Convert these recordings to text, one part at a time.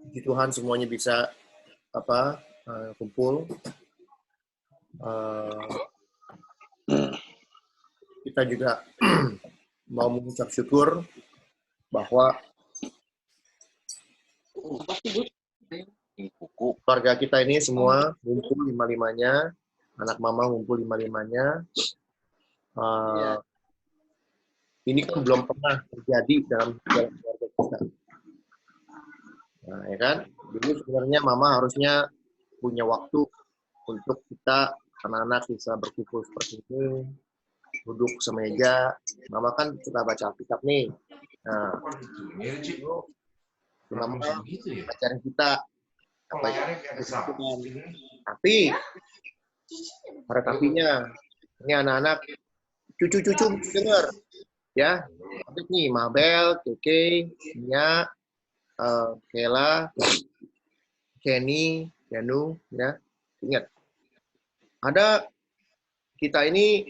Puji Tuhan semuanya bisa kumpul. Kita juga mau mengucap syukur bahwa keluarga kita ini semua ngumpul 5-5-nya, anak mama ngumpul 5-5-nya. Ini kan belum pernah terjadi dalam keluarga kita. Nah, ya kan? Dulu sebenarnya mama harusnya punya waktu untuk kita anak-anak bisa berkumpul seperti ini, duduk semeja. Mama kan suka baca Alkitab nih. Nah, mama ajarin kita apa ya? Tapi ada tapinya. Ini anak-anak, cucu-cucu dengar, ya. Tapi nih, Mabel, Keke, Nia, Kela, Kenny, Yanu, ya. Ingat, ada kita ini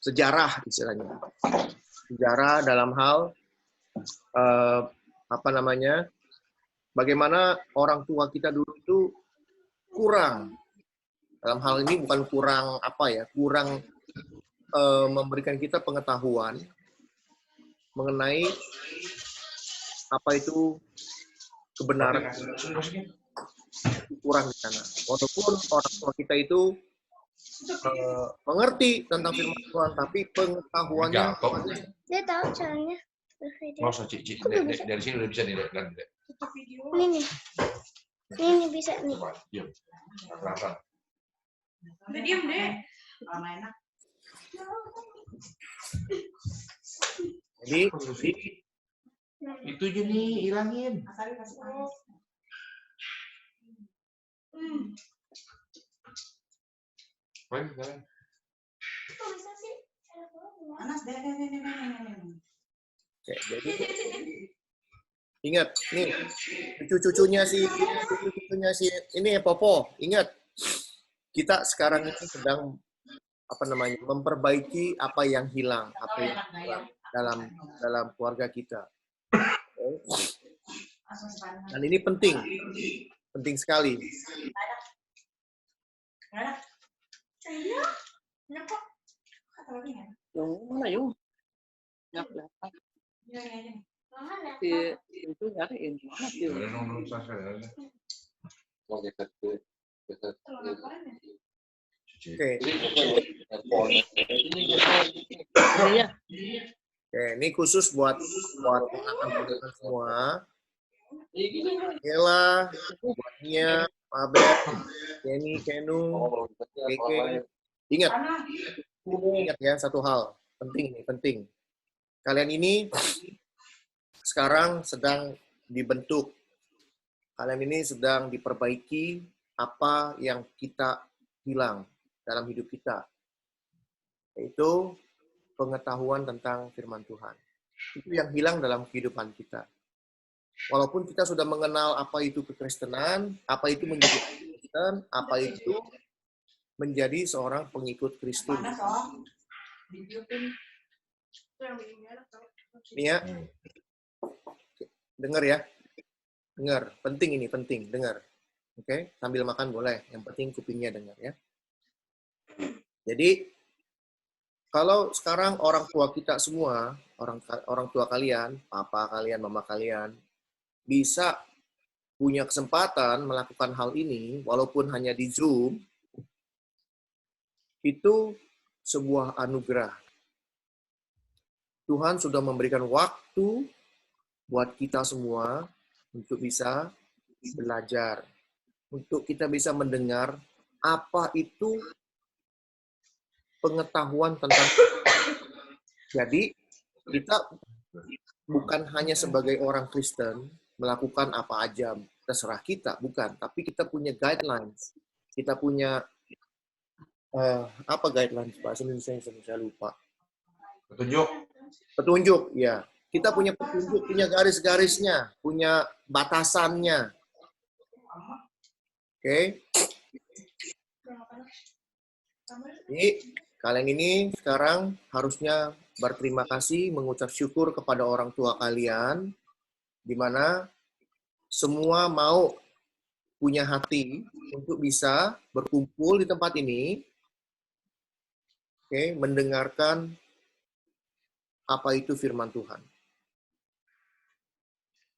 sejarah istilahnya. Sejarah dalam hal bagaimana orang tua kita dulu itu kurang. Dalam hal ini bukan kurang kurang memberikan kita pengetahuan mengenai apa itu kebenaran. Kurang di sana. Walaupun orang tua kita itu mengerti tentang firman Tuhan, tapi pengetahuannya dia tahu caranya bervideo. Nggak usah, Cik. Dari sini udah bisa nih, Ini nih. Ini bisa nih. Diam. Kelihatan. Udah diam deh. Jadi itu aja nih, hilangin. Kok bisa sih? Panas deh. jadi ingat nih cucu-cucunya si ini Popo, ingat kita sekarang ini sedang memperbaiki apa yang hilang, dalam keluarga kita. Dan ini penting sekali. Yang mana yung? Nggak kelihatan. Itu nyariin mana sih? Oke. Iya. Oke, ini khusus buat anak-anak semua. Ella, buat Nia, Mabel, Kenny, Kenu, Keke. Ingat ya satu hal penting. Kalian ini sekarang sedang dibentuk. Kalian ini sedang diperbaiki apa yang kita hilang dalam hidup kita. Yaitu pengetahuan tentang firman Tuhan. Itu yang hilang dalam kehidupan kita. Walaupun kita sudah mengenal apa itu kekristenan, apa itu menjadi Kristen, apa itu menjadi seorang pengikut Kristus. Ini ya, dengar ya, dengar. Penting ini, dengar. Oke, sambil makan boleh. Yang penting kupingnya dengar ya. Jadi kalau sekarang orang tua kita semua, orang tua kalian, papa kalian, mama kalian, bisa punya kesempatan melakukan hal ini, walaupun hanya di Zoom, itu sebuah anugerah. Tuhan sudah memberikan waktu buat kita semua untuk bisa belajar, untuk kita bisa mendengar apa itu pengetahuan tentang. Jadi kita bukan hanya sebagai orang Kristen melakukan apa aja terserah kita, bukan. Tapi kita punya guidelines. Kita punya apa guidelines bahasa Indonesia yang saya lupa. Petunjuk, ya. Kita punya petunjuk, punya garis-garisnya, punya batasannya. Oke. Jadi kalian ini sekarang harusnya berterima kasih, mengucap syukur kepada orang tua kalian, di mana semua mau punya hati untuk bisa berkumpul di tempat ini, oke, mendengarkan apa itu firman Tuhan.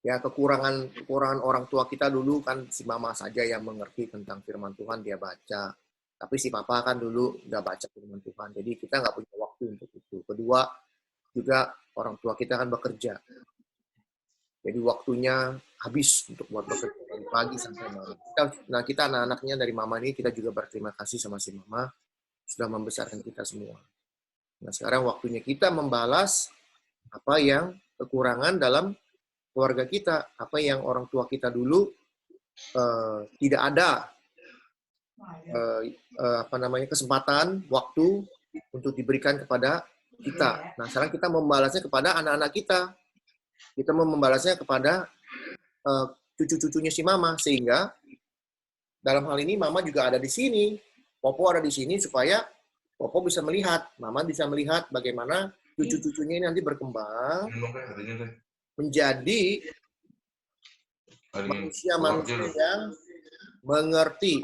Ya, kekurangan orang tua kita dulu kan si mama saja yang mengerti tentang firman Tuhan, dia baca. Tapi si papa kan dulu nggak baca firman Tuhan. Jadi kita nggak punya waktu untuk itu. Kedua, juga orang tua kita kan bekerja. Jadi waktunya habis untuk buat bekerja dari pagi sampai malam. Kita anak-anaknya dari mama ini, kita juga berterima kasih sama si mama sudah membesarkan kita semua. Nah, sekarang waktunya kita membalas apa yang kekurangan dalam keluarga kita, apa yang orang tua kita dulu tidak ada kesempatan, waktu untuk diberikan kepada kita. Nah, sekarang kita membalasnya kepada anak-anak kita. Kita mau membalasnya kepada cucu-cucunya si mama, sehingga dalam hal ini mama juga ada di sini, Popo ada di sini supaya Popo bisa melihat, mama bisa melihat bagaimana cucu-cucunya ini nanti berkembang menjadi manusia-manusia yang mengerti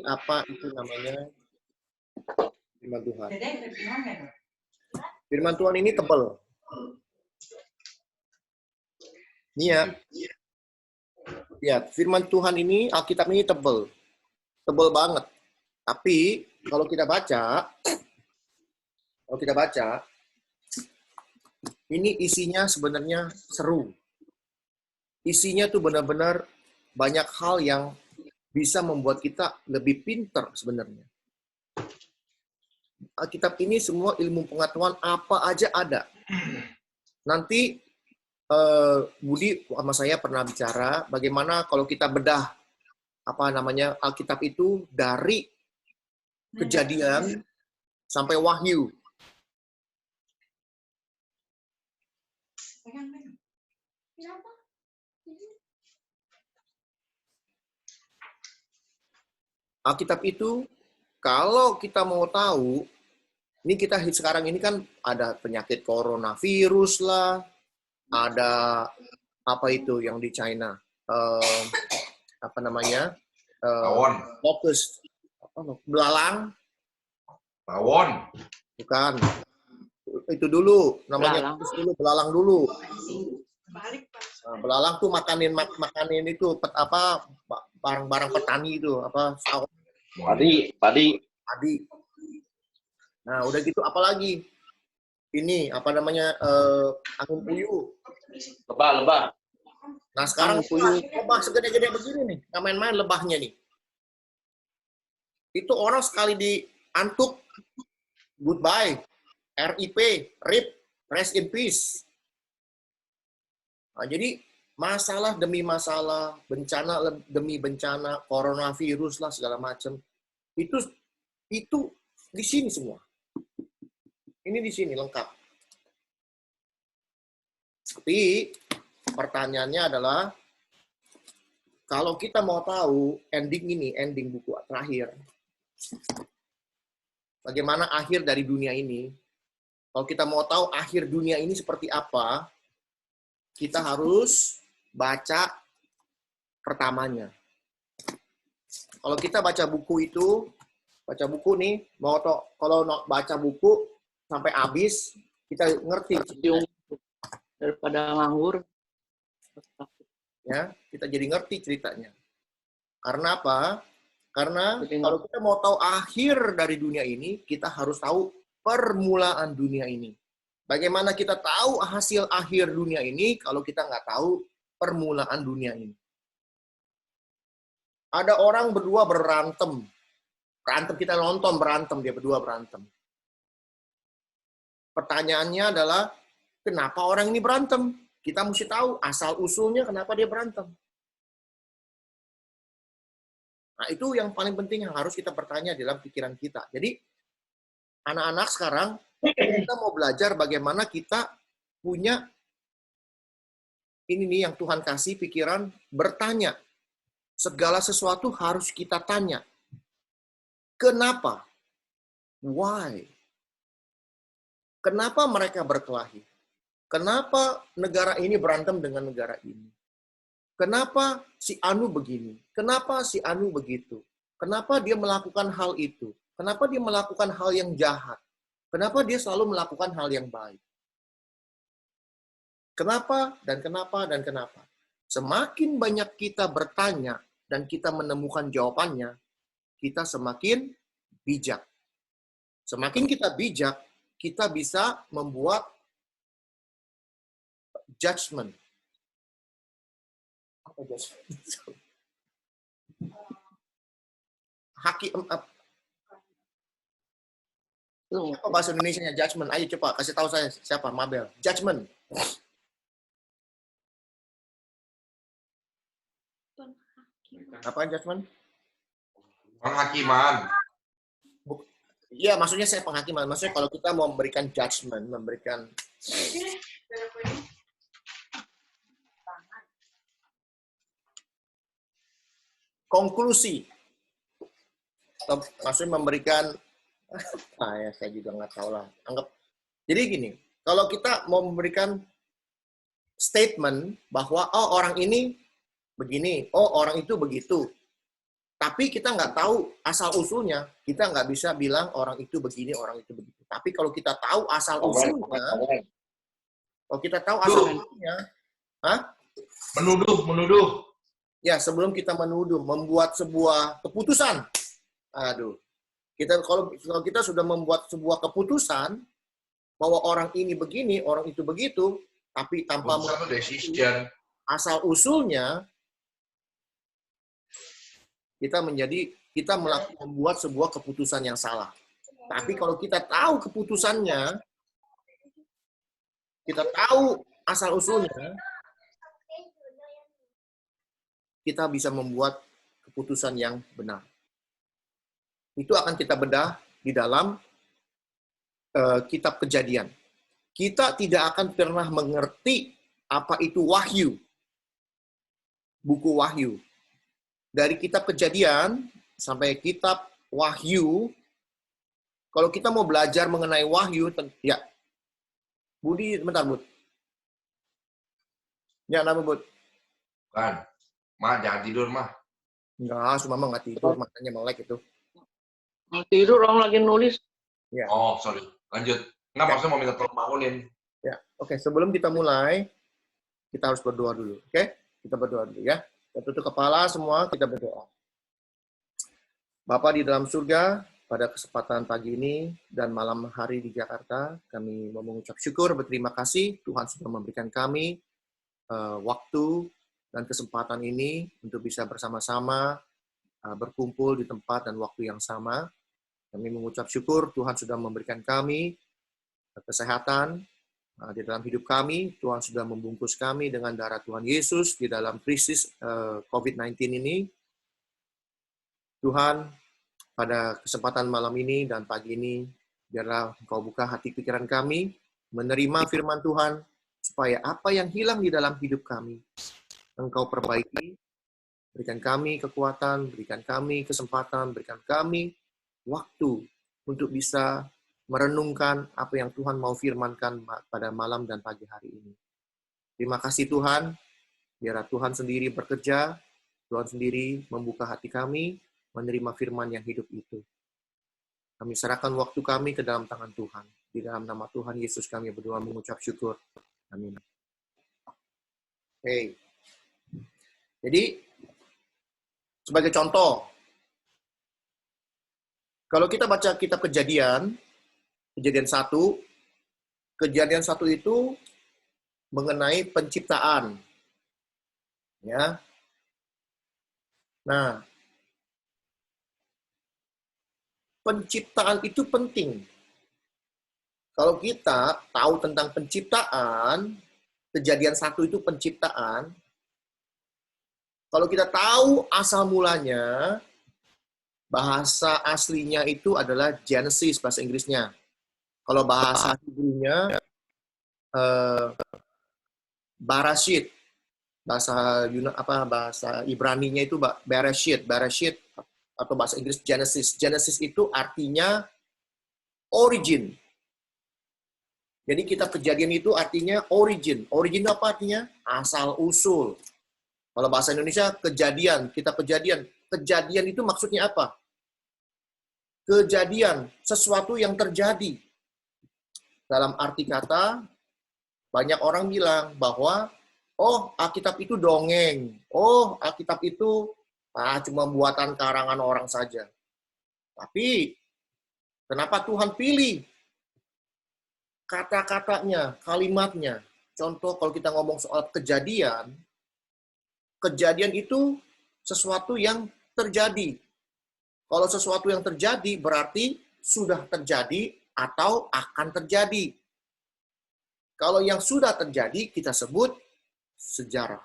apa itu namanya firman Tuhan. Firman Tuhan ini tebal. Ini ya, firman Tuhan ini, Alkitab ini tebal banget. Tapi kalau kita baca, ini isinya sebenarnya seru. Isinya tuh benar-benar banyak hal yang bisa membuat kita lebih pintar sebenarnya. Alkitab ini semua ilmu pengetahuan apa aja ada. Nanti Budi sama saya pernah bicara bagaimana kalau kita bedah Alkitab itu dari Kejadian sampai Wahyu. Alkitab itu kalau kita mau tahu, ini kita sekarang ini kan ada penyakit coronavirus lah, ada apa itu yang di China, lokus, belalang, tawon, bukan, itu dulu namanya belalang dulu. Nah, belalang tuh makanin itu barang-barang petani itu padi. Nah, udah gitu apalagi ini angin puyuh. lebah. Nah, sekarang lebah segede-gede begini nih, nggak main-main lebahnya nih. Itu orang sekali diantuk, goodbye, RIP, RIP, rest in peace. Nah, jadi masalah demi masalah, bencana demi bencana, coronavirus lah segala macam, itu di sini semua. Ini di sini lengkap. Tapi pertanyaannya adalah, kalau kita mau tahu ending buku terakhir, bagaimana akhir dari dunia ini, kalau kita mau tahu akhir dunia ini seperti apa, kita harus baca pertamanya. Kalau kita baca buku nih, kalau baca buku sampai habis, kita ngerti. Daripada nganggur. Ya, kita jadi ngerti ceritanya. Karena apa? Karena kalau kita mau tahu akhir dari dunia ini, kita harus tahu permulaan dunia ini. Bagaimana kita tahu hasil akhir dunia ini kalau kita nggak tahu permulaan dunia ini? Ada orang berdua berantem, kita nonton dia berdua berantem. Pertanyaannya adalah, kenapa orang ini berantem? Kita mesti tahu asal-usulnya kenapa dia berantem. Nah, itu yang paling penting yang harus kita bertanya dalam pikiran kita. Jadi, anak-anak sekarang, kita mau belajar bagaimana kita punya ini nih yang Tuhan kasih pikiran bertanya. Segala sesuatu harus kita tanya. Kenapa? Why? Kenapa mereka berkelahi? Kenapa negara ini berantem dengan negara ini? Kenapa si Anu begini? Kenapa si Anu begitu? Kenapa dia melakukan hal itu? Kenapa dia melakukan hal yang jahat? Kenapa dia selalu melakukan hal yang baik? Kenapa dan kenapa dan kenapa? Semakin banyak kita bertanya dan kita menemukan jawabannya, kita semakin bijak. Semakin kita bijak, kita bisa membuat judgment. Apa judgment? Apa bahasa Indonesianya judgment? Ayo coba kasih tahu saya siapa? Mabel. Judgment. Apa judgment? Penghakiman. Iya, maksudnya saya penghakiman. Maksudnya kalau kita mau memberikan judgment, memberikan konklusi. Maksudnya memberikan, saya juga nggak tahu lah. Jadi gini, kalau kita mau memberikan statement bahwa oh orang ini begini, oh orang itu begitu, tapi kita nggak tahu asal usulnya, kita nggak bisa bilang orang itu begini, orang itu begitu. Tapi kalau kita tahu asal usulnya, kalau kita tahu asal usulnya, Menuduh. Ya, sebelum kita menuduh, membuat sebuah keputusan. Aduh. Kalau kita sudah membuat sebuah keputusan bahwa orang ini begini, orang itu begitu, tapi tanpa asal usulnya, kita membuat sebuah keputusan yang salah. Tapi kalau kita tahu keputusannya, kita tahu asal usulnya, kita bisa membuat keputusan yang benar. Itu akan kita bedah di dalam kitab Kejadian. Kita tidak akan pernah mengerti apa itu wahyu. Buku wahyu. Dari kitab Kejadian sampai kitab wahyu, kalau kita mau belajar mengenai wahyu, ya. Budi, bentar, Bud. Ya, nama Bud. Kan. Ma, jangan tidur, Ma. Enggak, Mama nggak tidur, makanya melek itu. Mau tidur, orang lagi nulis. Ya. Oh, sorry. Lanjut. Nggak, maksudnya mau minta tolong bangunin. Ya, oke. Sebelum kita mulai, kita harus berdoa dulu, oke? Kita berdoa dulu ya. Kita tutup kepala semua, kita berdoa. Bapa di dalam surga, pada kesempatan pagi ini dan malam hari di Jakarta, kami mau mengucap syukur, berterima kasih Tuhan sudah memberikan kami waktu dan kesempatan ini untuk bisa bersama-sama berkumpul di tempat dan waktu yang sama. Kami mengucap syukur Tuhan sudah memberikan kami kesehatan di dalam hidup kami. Tuhan sudah membungkus kami dengan darah Tuhan Yesus di dalam krisis COVID-19 ini. Tuhan, pada kesempatan malam ini dan pagi ini, biarlah Engkau buka hati pikiran kami, menerima firman Tuhan, supaya apa yang hilang di dalam hidup kami, Engkau perbaiki, berikan kami kekuatan, berikan kami kesempatan, berikan kami waktu untuk bisa merenungkan apa yang Tuhan mau firmankan pada malam dan pagi hari ini. Terima kasih Tuhan, biarlah Tuhan sendiri bekerja, Tuhan sendiri membuka hati kami, menerima firman yang hidup itu. Kami serahkan waktu kami ke dalam tangan Tuhan. Di dalam nama Tuhan Yesus kami berdoa mengucap syukur. Amin. Hey. Jadi, sebagai contoh, kalau kita baca kitab Kejadian 1, Kejadian 1 itu mengenai penciptaan. Ya. Nah, penciptaan itu penting. Kalau kita tahu tentang penciptaan, Kejadian 1 itu penciptaan, kalau kita tahu asal mulanya, bahasa aslinya itu adalah Genesis, bahasa Inggrisnya. Kalau bahasa Hebrew-nya, Barashit. Bahasa Ibrani-nya itu Bereshit, atau bahasa Inggris Genesis. Genesis itu artinya origin. Jadi kita kejadian itu artinya origin. Origin itu apa artinya? Asal usul. Kalau bahasa Indonesia kejadian, kita kejadian. Kejadian itu maksudnya apa? Kejadian, sesuatu yang terjadi. Dalam arti kata, banyak orang bilang bahwa, oh Alkitab itu dongeng. Oh Alkitab itu cuma buatan karangan orang saja. Tapi, kenapa Tuhan pilih kata-katanya, kalimatnya? Contoh kalau kita ngomong soal kejadian, kejadian itu sesuatu yang terjadi. Kalau sesuatu yang terjadi berarti sudah terjadi atau akan terjadi. Kalau yang sudah terjadi kita sebut sejarah.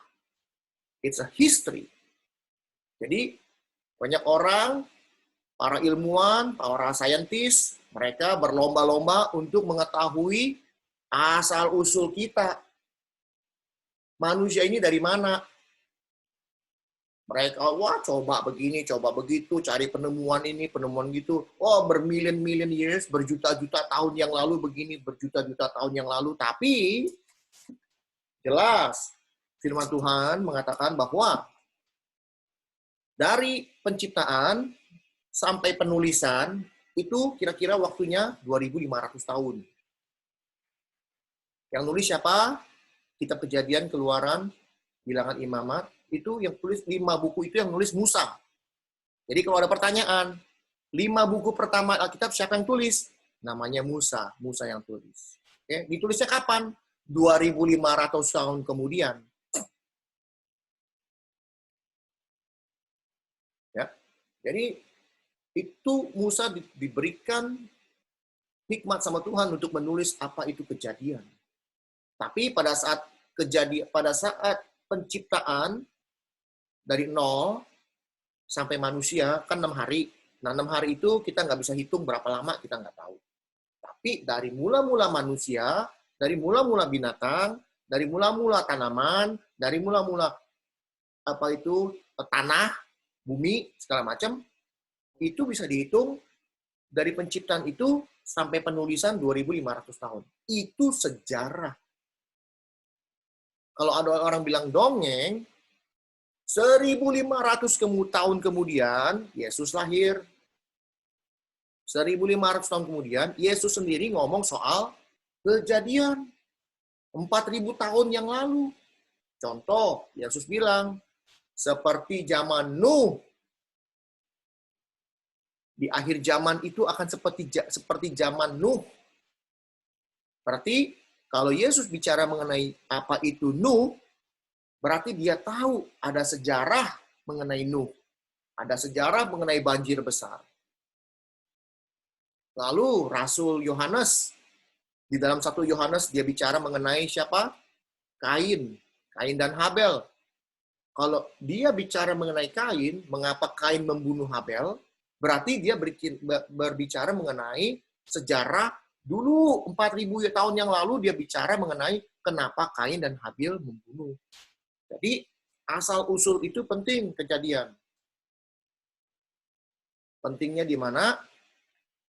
It's a history. Jadi banyak orang, para ilmuwan, para saintis, mereka berlomba-lomba untuk mengetahui asal-usul kita. Manusia ini dari mana? Mereka, wah coba begini, coba begitu, cari penemuan ini, penemuan gitu. Oh bermilion-milion years, berjuta-juta tahun yang lalu begini, berjuta-juta tahun yang lalu. Tapi jelas firman Tuhan mengatakan bahwa dari penciptaan sampai penulisan itu kira-kira waktunya 2.500 tahun. Yang nulis siapa? Kitab Kejadian, Keluaran, Bilangan, Imamat. Itu yang tulis 5 buku itu yang nulis Musa. Jadi kalau ada pertanyaan, 5 buku pertama Alkitab siapa yang tulis? Namanya Musa. Musa yang tulis. Oke, ditulisnya kapan? 2.500 tahun kemudian. Ya. Jadi itu Musa diberikan hikmat sama Tuhan untuk menulis apa itu kejadian. Tapi pada saat penciptaan dari 0 sampai manusia kan 6 hari. Nah 6 hari itu kita nggak bisa hitung berapa lama, kita nggak tahu. Tapi dari mula-mula manusia, dari mula-mula binatang, dari mula-mula tanaman, dari mula-mula tanah, bumi, segala macam, itu bisa dihitung dari penciptaan itu sampai penulisan 2.500 tahun. Itu sejarah. Kalau ada orang bilang dongeng, 1.500 tahun kemudian, Yesus lahir. 1.500 tahun kemudian, Yesus sendiri ngomong soal kejadian. 4.000 tahun yang lalu. Contoh, Yesus bilang, seperti zaman Nuh, di akhir zaman itu akan seperti zaman Nuh. Berarti kalau Yesus bicara mengenai apa itu Nuh, berarti dia tahu ada sejarah mengenai Nuh. Ada sejarah mengenai banjir besar. Lalu Rasul Yohanes, di dalam 1 Yohanes dia bicara mengenai siapa? Kain. Kain dan Habel. Kalau dia bicara mengenai Kain, mengapa Kain membunuh Habel? Berarti dia berbicara mengenai sejarah dulu 4.000 tahun yang lalu dia bicara mengenai kenapa Kain dan Habil membunuh. Jadi asal-usul itu penting kejadian. Pentingnya di mana?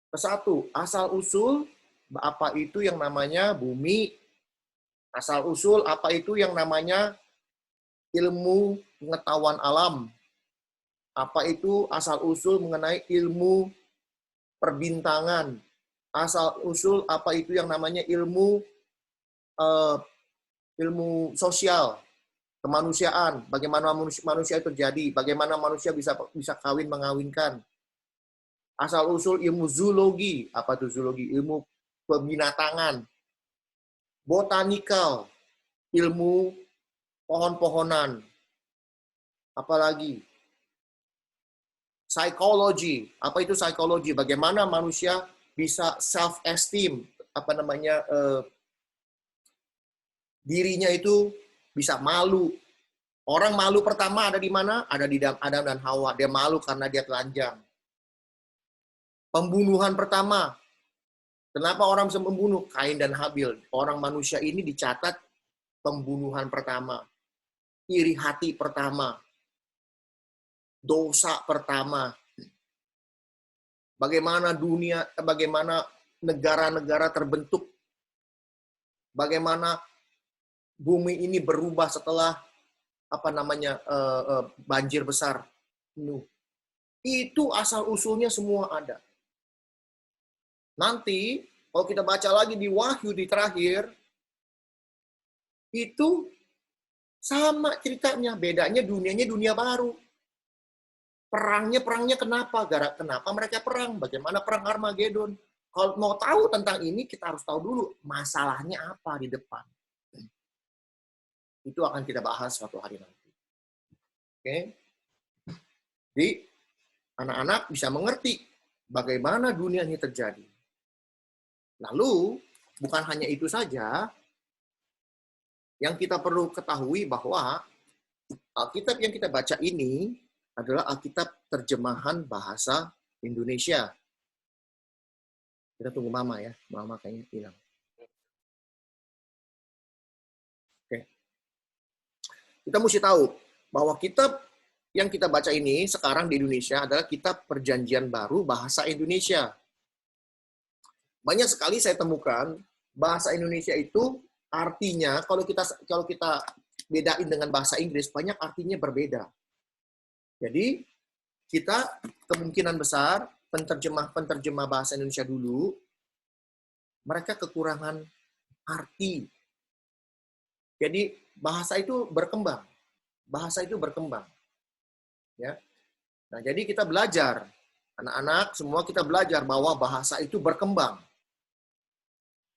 Kesatu, asal-usul apa itu yang namanya bumi. Asal-usul apa itu yang namanya ilmu pengetahuan alam. Apa itu asal-usul mengenai ilmu perbintangan. Asal-usul apa itu yang namanya ilmu sosial, kemanusiaan, bagaimana manusia itu terjadi, bagaimana manusia bisa kawin mengawinkan. Asal-usul ilmu zoologi, apa itu zoologi? Ilmu pembinatangan. Botanikal, ilmu pohon-pohonan. Apalagi? Psikologi. Apa itu psikologi? Bagaimana manusia bisa self-esteem, dirinya itu bisa malu. Orang malu pertama ada di mana? Ada di Adam dan Hawa. Dia malu karena dia telanjang. Pembunuhan pertama. Kenapa orang bisa membunuh? Kain dan Habil. Orang manusia ini dicatat pembunuhan pertama. Iri hati pertama. Dosa pertama. Bagaimana negara-negara terbentuk bagaimana bumi ini berubah setelah banjir besar Nuh. Itu asal usulnya semua ada. Nanti kalau kita baca lagi di Wahyu di terakhir, itu sama ceritanya, bedanya dunianya dunia baru. Perangnya kenapa? Kenapa mereka perang? Bagaimana perang Armageddon? Kalau mau tahu tentang ini, kita harus tahu dulu masalahnya apa di depan. Itu akan kita bahas suatu hari nanti. Oke? Jadi, anak-anak bisa mengerti bagaimana dunia ini terjadi. Lalu, bukan hanya itu saja, yang kita perlu ketahui bahwa Alkitab yang kita baca ini adalah Alkitab terjemahan bahasa Indonesia. Kita tunggu Mama ya. Mama kayaknya hilang. Oke. Kita mesti tahu bahwa kitab yang kita baca ini sekarang di Indonesia adalah kitab Perjanjian Baru bahasa Indonesia. Banyak sekali saya temukan bahasa Indonesia itu artinya kalau kita bedain dengan bahasa Inggris banyak artinya berbeda. Jadi kita kemungkinan besar penterjemah bahasa Indonesia dulu mereka kekurangan arti. Jadi bahasa itu berkembang. Ya. Nah, jadi kita belajar. Anak-anak semua kita belajar bahwa bahasa itu berkembang.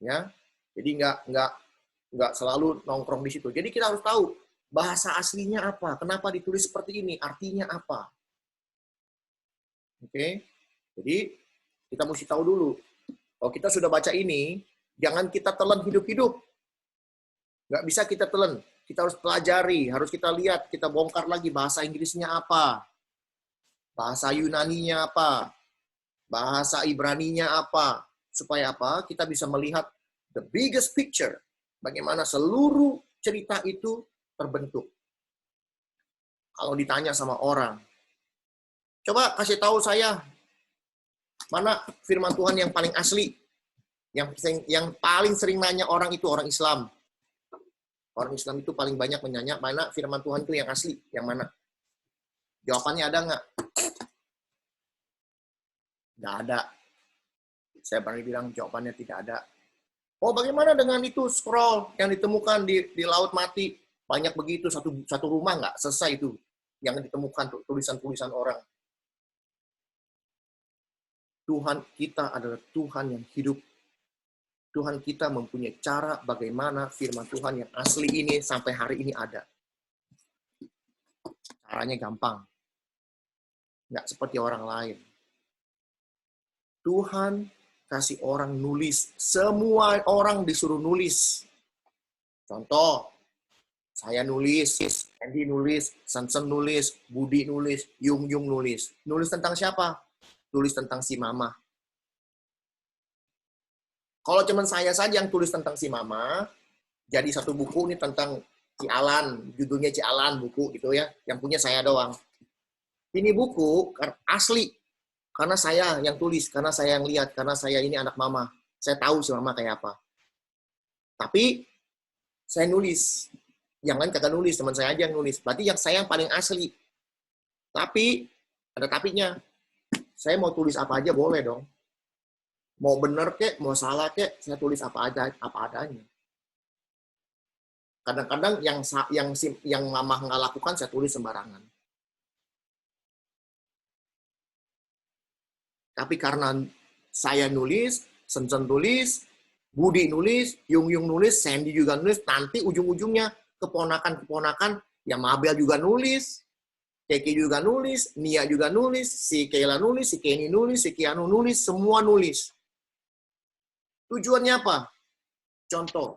Ya. Jadi nggak selalu nongkrong di situ. Jadi kita harus tahu bahasa aslinya apa, kenapa ditulis seperti ini, artinya apa. Oke. Jadi kita mesti tahu dulu. Kalau kita sudah baca ini, jangan kita telan hidup-hidup. Nggak bisa kita telan. Kita harus pelajari, harus kita lihat, kita bongkar lagi bahasa Inggrisnya apa, bahasa Yunaninya apa, bahasa Ibraninya apa, supaya apa? Kita bisa melihat the biggest picture, bagaimana seluruh cerita itu terbentuk. Kalau ditanya sama orang, coba kasih tahu saya, mana firman Tuhan yang paling asli, yang paling sering nanya orang itu orang Islam. Orang Islam itu paling banyak menanya, mana firman Tuhan itu yang asli, yang mana? Jawabannya ada nggak? Nggak ada. Saya pernah bilang jawabannya tidak ada. Oh, bagaimana dengan itu scroll yang ditemukan di Laut Mati? Banyak begitu, satu rumah nggak selesai itu yang ditemukan tulisan-tulisan orang. Tuhan kita adalah Tuhan yang hidup. Tuhan kita mempunyai cara bagaimana firman Tuhan yang asli ini sampai hari ini ada. Caranya gampang. Nggak seperti orang lain. Tuhan kasih orang nulis. Semua orang disuruh nulis. Contoh, saya nulis, Andy nulis, Sansen nulis, Budi nulis, Yung nulis. Nulis tentang siapa? Tulis tentang si Mama. Kalau cuma saya saja yang tulis tentang si Mama, jadi satu buku ini tentang Ci Alan, judulnya Ci Alan buku gitu ya, yang punya saya doang. Ini buku asli, karena saya yang tulis, karena saya yang lihat, karena saya ini anak Mama. Saya tahu si Mama kayak apa. Tapi saya nulis, yang lain kagak nulis, teman saya aja yang nulis. Berarti yang saya yang paling asli. Tapi ada tapinya. Saya mau tulis apa aja boleh dong. Mau bener kek, mau salah kek, saya tulis apa adanya. Kadang-kadang yang Mama nggak lakukan, saya tulis sembarangan. Tapi karena saya nulis, Sensen tulis, Budi nulis, Yung nulis, Sandy juga nulis, nanti ujung-ujungnya keponakan-keponakan, ya Mabel juga nulis, Keke juga nulis, Nia juga nulis, si Kayla nulis, si Kenny nulis, si Keanu nulis, semua nulis. Tujuannya apa? Contoh,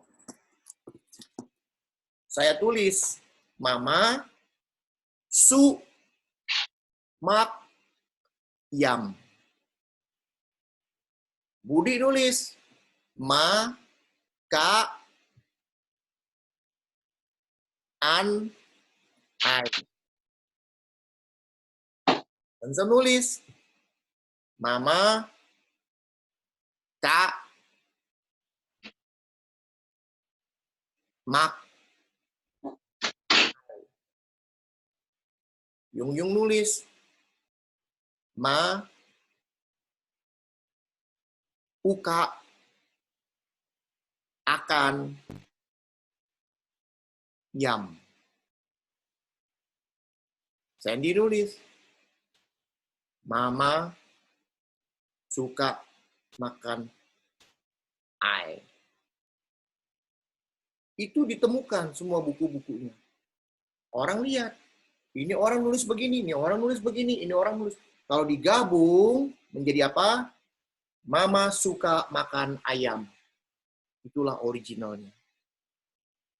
saya tulis, Mama, Su, Mak, Yam. Budi nulis, Ma, Ka, An, Ai. Dan saya nulis, Mama, Ka, Mak. Yung nulis. Ma. Uka. Akan. Yam. Sandy nulis. Mama suka makan I. Itu ditemukan semua buku-bukunya. Orang lihat, ini orang nulis begini, ini orang nulis begini, ini orang nulis. Kalau digabung menjadi apa? Mama suka makan ayam. Itulah originalnya.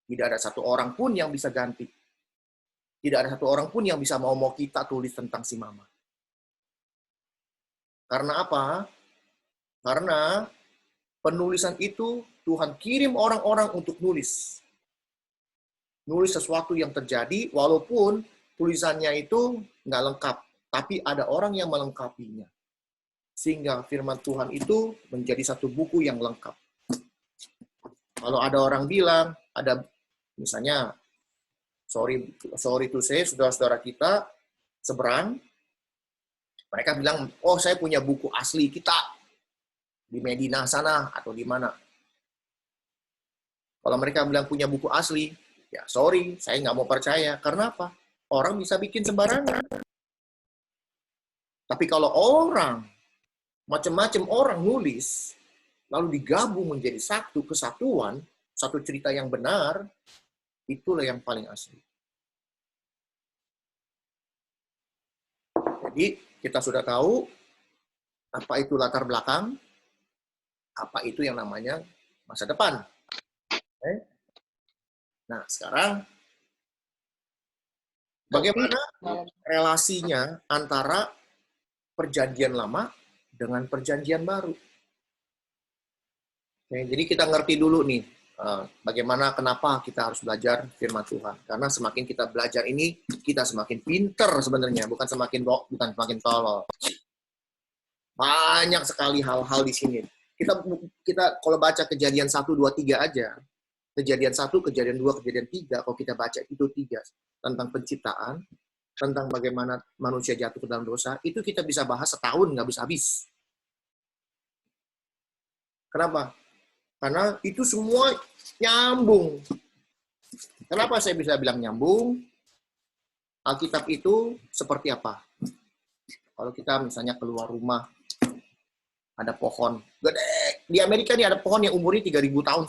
Tidak ada satu orang pun yang bisa ganti. Tidak ada satu orang pun yang bisa mau kita tulis tentang si mama. Karena apa? Karena penulisan itu Tuhan kirim orang-orang untuk nulis. Nulis sesuatu yang terjadi, walaupun tulisannya itu nggak lengkap. Tapi ada orang yang melengkapinya. Sehingga firman Tuhan itu menjadi satu buku yang lengkap. Kalau ada orang bilang, ada misalnya, sorry to say, saudara-saudara kita seberang, mereka bilang, oh saya punya buku asli kita di Medina sana atau di mana. Kalau mereka bilang punya buku asli, ya sorry, saya nggak mau percaya. Karena apa? Orang bisa bikin sembarangan. Tapi kalau orang, macam-macam orang nulis, lalu digabung menjadi satu kesatuan, satu cerita yang benar, itulah yang paling asli. Jadi, kita sudah tahu apa itu latar belakang, apa itu yang namanya masa depan. Okay? Nah, sekarang bagaimana relasinya antara perjanjian lama dengan perjanjian baru? Okay, jadi kita ngerti dulu nih, bagaimana, kenapa kita harus belajar firman Tuhan. Karena semakin kita belajar ini, kita semakin pinter sebenarnya, bukan semakin tolol. Banyak sekali hal-hal di sini. Kita kalau baca Kejadian 1, 2, 3 aja, Kejadian 1, Kejadian 2, Kejadian 3, kalau kita baca itu 3, tentang penciptaan, tentang bagaimana manusia jatuh ke dalam dosa, itu kita bisa bahas setahun, nggak bisa habis. Kenapa? Karena itu semua nyambung. Kenapa saya bisa bilang nyambung? Alkitab itu seperti apa? Kalau kita misalnya keluar rumah, ada pohon gede. Di Amerika nih ada pohon yang umurnya 3.000 tahun.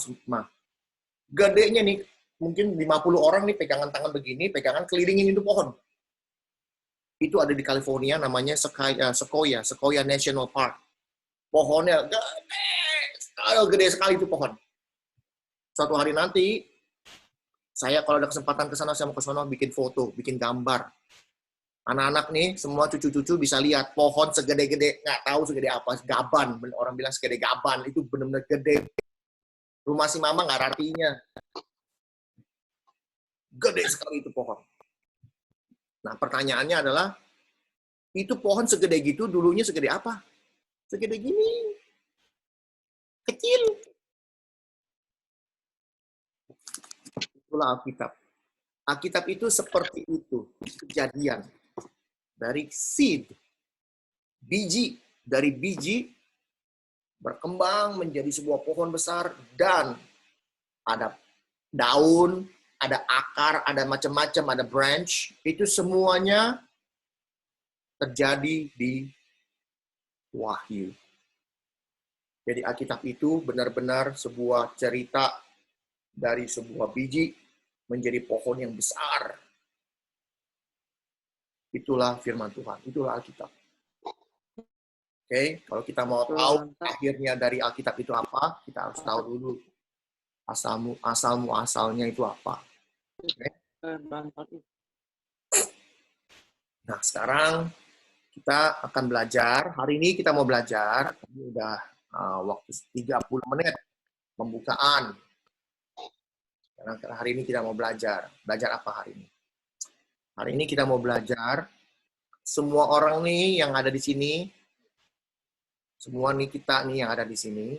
Gedenya nih, mungkin 50 orang nih pegangan tangan begini, pegangan kelilingin itu pohon. Itu ada di California, namanya Sequoia National Park. Pohonnya gede sekali itu pohon. Suatu hari nanti, saya kalau ada kesempatan ke sana, saya mau ke sana bikin foto, bikin gambar. Anak-anak nih, semua cucu-cucu bisa lihat pohon segede-gede, nggak tahu segede apa, gaban. Orang bilang segede gaban, itu benar-benar gede. Rumah si mama nggak artinya. Gede sekali itu pohon. Nah, pertanyaannya adalah, itu pohon segede gitu, dulunya segede apa? Segede gini. Kecil. Itulah Alkitab. Alkitab itu seperti itu. Kejadian. Dari seed. Biji. Dari biji berkembang menjadi sebuah pohon besar dan ada daun, ada akar, ada macam-macam, ada branch. Itu semuanya terjadi di Wahyu. Jadi Alkitab itu benar-benar sebuah cerita dari sebuah biji menjadi pohon yang besar. Itulah firman Tuhan, itulah Alkitab. Oke, kalau kita mau tahu akhirnya dari Alkitab itu apa, kita harus tahu dulu asal-muasalnya itu apa. Oke. Nah, sekarang kita akan belajar. Hari ini kita mau belajar. Ini udah waktu 30 menit pembukaan. Karena hari ini kita mau belajar. Belajar apa hari ini? Hari ini kita mau belajar. Semua orang nih yang ada di sini, semua nih kita nih yang ada di sini,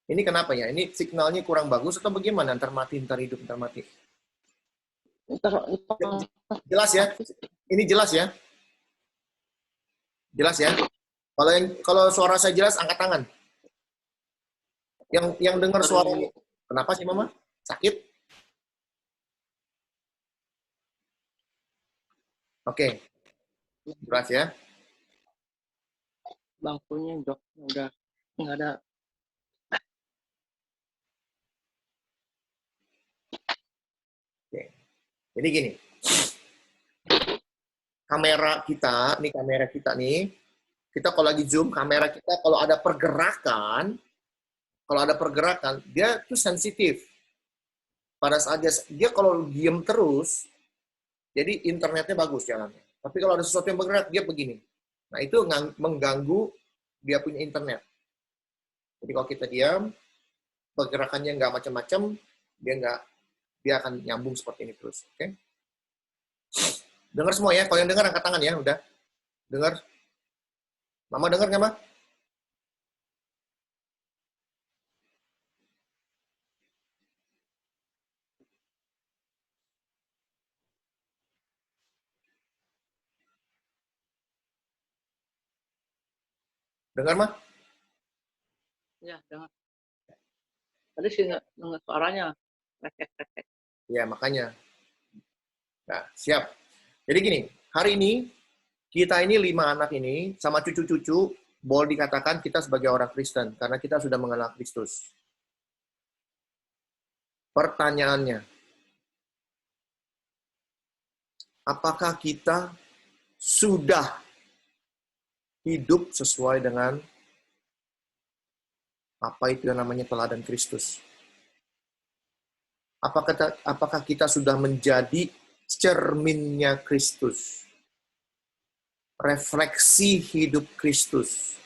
Ini kenapa ya? Ini signalnya kurang bagus atau bagaimana? Ntar mati, ntar hidup, ntar mati. Jelas ya? Ini jelas ya? Jelas ya? Kalau suara saya jelas, angkat tangan. Yang dengar suara ini. Kenapa sih, Mama? Sakit? Oke. Jelas ya? Bangkunya jok udah nggak ada. Oke. Jadi gini. Kamera kita nih, kita kalau lagi zoom, kamera kita kalau ada pergerakan, dia tuh sensitif. Pada saat dia kalau diem terus, jadi internetnya bagus jalannya. Tapi kalau ada sesuatu yang bergerak, dia begini. Nah, itu mengganggu dia punya internet. Jadi kalau kita diam, pergerakannya nggak macam-macam, dia akan nyambung seperti ini terus. Oke? Dengar semua ya. Kalau yang dengar angkat tangan ya, udah. Dengar. Mama dengar nggak, Ma? Dengar, Ma? Ya, dengar. Tadi sih nggak dengar suaranya. Rekek. Ya, makanya. Nah, siap. Jadi gini, hari ini, kita ini 5 anak ini, sama cucu-cucu, boleh dikatakan kita sebagai orang Kristen, karena kita sudah mengenal Kristus. Pertanyaannya, apakah kita sudah hidup sesuai dengan apa itu yang namanya teladan Kristus? Apakah kita sudah menjadi cerminnya Kristus? Refleksi hidup Kristus?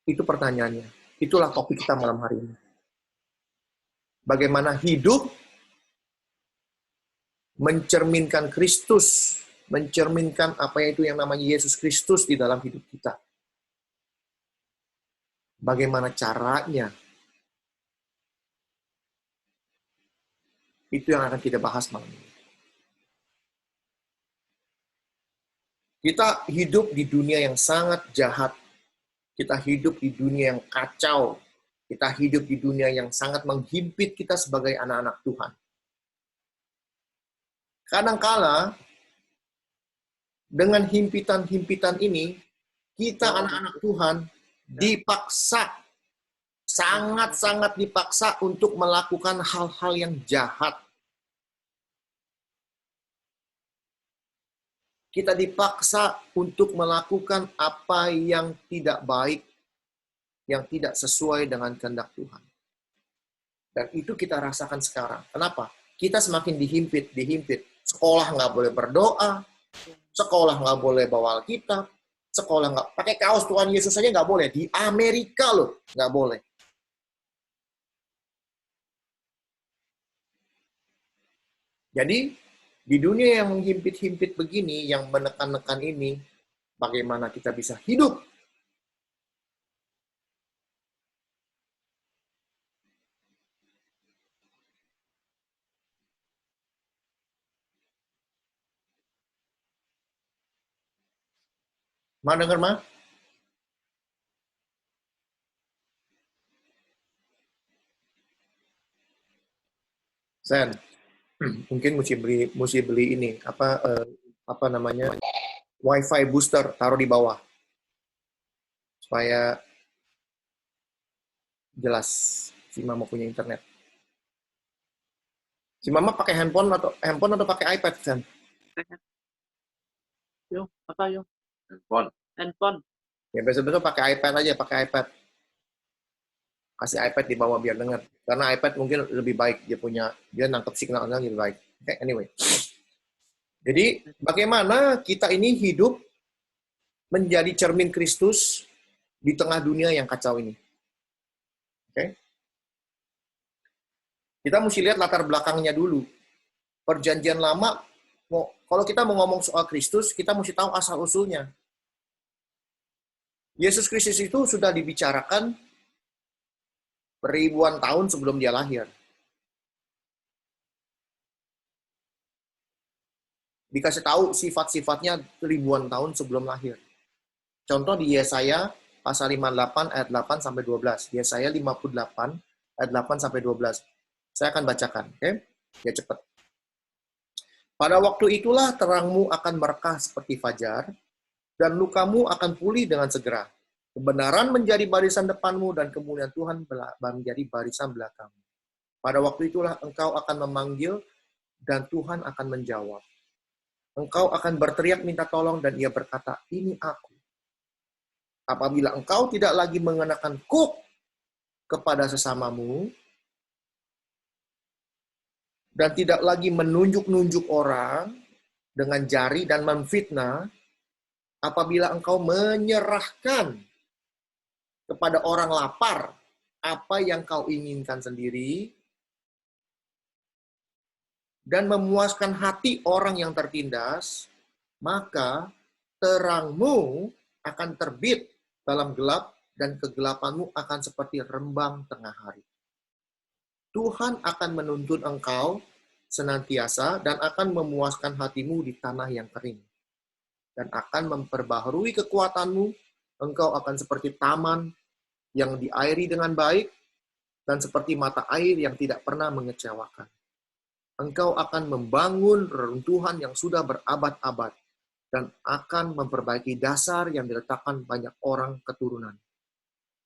Itu pertanyaannya. Itulah topik kita malam hari ini. Bagaimana hidup mencerminkan Kristus, mencerminkan apa itu yang namanya Yesus Kristus di dalam hidup kita. Bagaimana caranya? Itu yang akan kita bahas malam ini. Kita hidup di dunia yang sangat jahat. Kita hidup di dunia yang kacau. Kita hidup di dunia yang sangat menghimpit kita sebagai anak-anak Tuhan. Kadangkala, dengan himpitan-himpitan ini, kita anak-anak Tuhan dipaksa, sangat-sangat dipaksa untuk melakukan hal-hal yang jahat. Kita dipaksa untuk melakukan apa yang tidak baik, yang tidak sesuai dengan kehendak Tuhan. Dan itu kita rasakan sekarang. Kenapa? Kita semakin dihimpit. Sekolah nggak boleh berdoa, sekolah nggak boleh bawa Alkitab, sekolah nggak pakai kaos Tuhan Yesus saja nggak boleh. Di Amerika loh, nggak boleh. Jadi, di dunia yang menghimpit-himpit begini, yang menekan-nekan ini, bagaimana kita bisa hidup? Ma dengar, Ma? Sen, mungkin mesti beli ini, apa namanya, WiFi booster, taruh di bawah. Supaya jelas si Mama punya internet. Si Mama pakai handphone atau pakai iPad, Sen? Yung, apa yung? Handphone. Ya besok-besok pakai iPad aja, pakai iPad. Kasih iPad di bawah biar dengar. Karena iPad mungkin lebih baik, dia nangkep signalnya lebih baik. Okay, anyway. Jadi, bagaimana kita ini hidup menjadi cermin Kristus di tengah dunia yang kacau ini? Oke? Kita mesti lihat latar belakangnya dulu. Perjanjian lama, kalau kita mau ngomong soal Kristus, kita mesti tahu asal-usulnya. Yesus Kristus itu sudah dibicarakan Ribuan tahun sebelum dia lahir. Dikasih tahu sifat-sifatnya ribuan tahun sebelum lahir. Contoh di Yesaya pasal 58 ayat 8 sampai 12. Yesaya 58 ayat 8 sampai 12. Saya akan bacakan, oke? Ya cepat. Pada waktu itulah terangmu akan merekah seperti fajar, dan lukamu akan pulih dengan segera. Kebenaran menjadi barisan depanmu, dan kemuliaan Tuhan menjadi barisan belakangmu. Pada waktu itulah engkau akan memanggil, dan Tuhan akan menjawab. Engkau akan berteriak minta tolong, dan ia berkata, ini aku. Apabila engkau tidak lagi mengenakan kuk kepada sesamamu, dan tidak lagi menunjuk-nunjuk orang dengan jari dan memfitnah, apabila engkau menyerahkan kepada orang lapar apa yang kau inginkan sendiri, dan memuaskan hati orang yang tertindas, maka terangmu akan terbit dalam gelap, dan kegelapanmu akan seperti rembang tengah hari. Tuhan akan menuntun engkau senantiasa, dan akan memuaskan hatimu di tanah yang kering, dan akan memperbaharui kekuatanmu. Engkau akan seperti taman yang diairi dengan baik, dan seperti mata air yang tidak pernah mengecewakan. Engkau akan membangun reruntuhan yang sudah berabad-abad, dan akan memperbaiki dasar yang diletakkan banyak orang keturunan.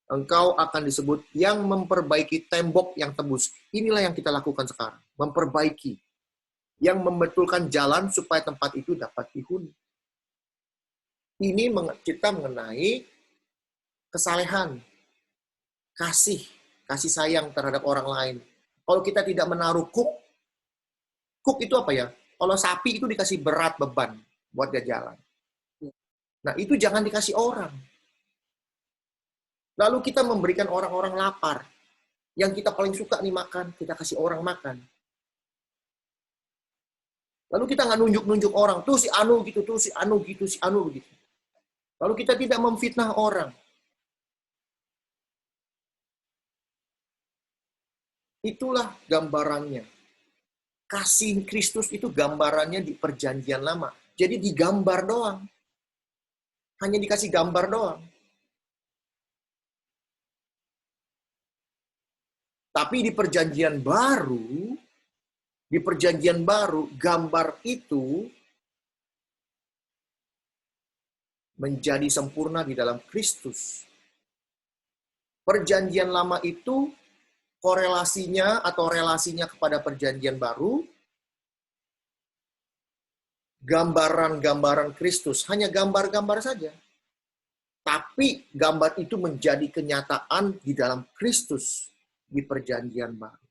Engkau akan disebut yang memperbaiki tembok yang tembus. Inilah yang kita lakukan sekarang. Memperbaiki. Yang membetulkan jalan supaya tempat itu dapat dihuni. Ini kita mengenai kesalehan, kasih sayang terhadap orang lain. Kalau kita tidak menaruh kuk itu apa ya? Kalau sapi itu dikasih berat beban buat dia jalan. Nah, itu jangan dikasih orang. Lalu kita memberikan orang-orang lapar. Yang kita paling suka nih makan, kita kasih orang makan. Lalu kita nggak nunjuk-nunjuk orang. Tuh si Anu gitu, tuh si Anu gitu, si Anu gitu. Lalu kita tidak memfitnah orang. Itulah gambarannya. Kasih Kristus itu gambarannya di perjanjian lama. Jadi digambar doang. Hanya dikasih gambar doang. Tapi di perjanjian baru, gambar itu menjadi sempurna di dalam Kristus. Perjanjian lama itu korelasinya atau relasinya kepada perjanjian baru, gambaran-gambaran Kristus, hanya gambar-gambar saja. Tapi gambar itu menjadi kenyataan di dalam Kristus di perjanjian baru.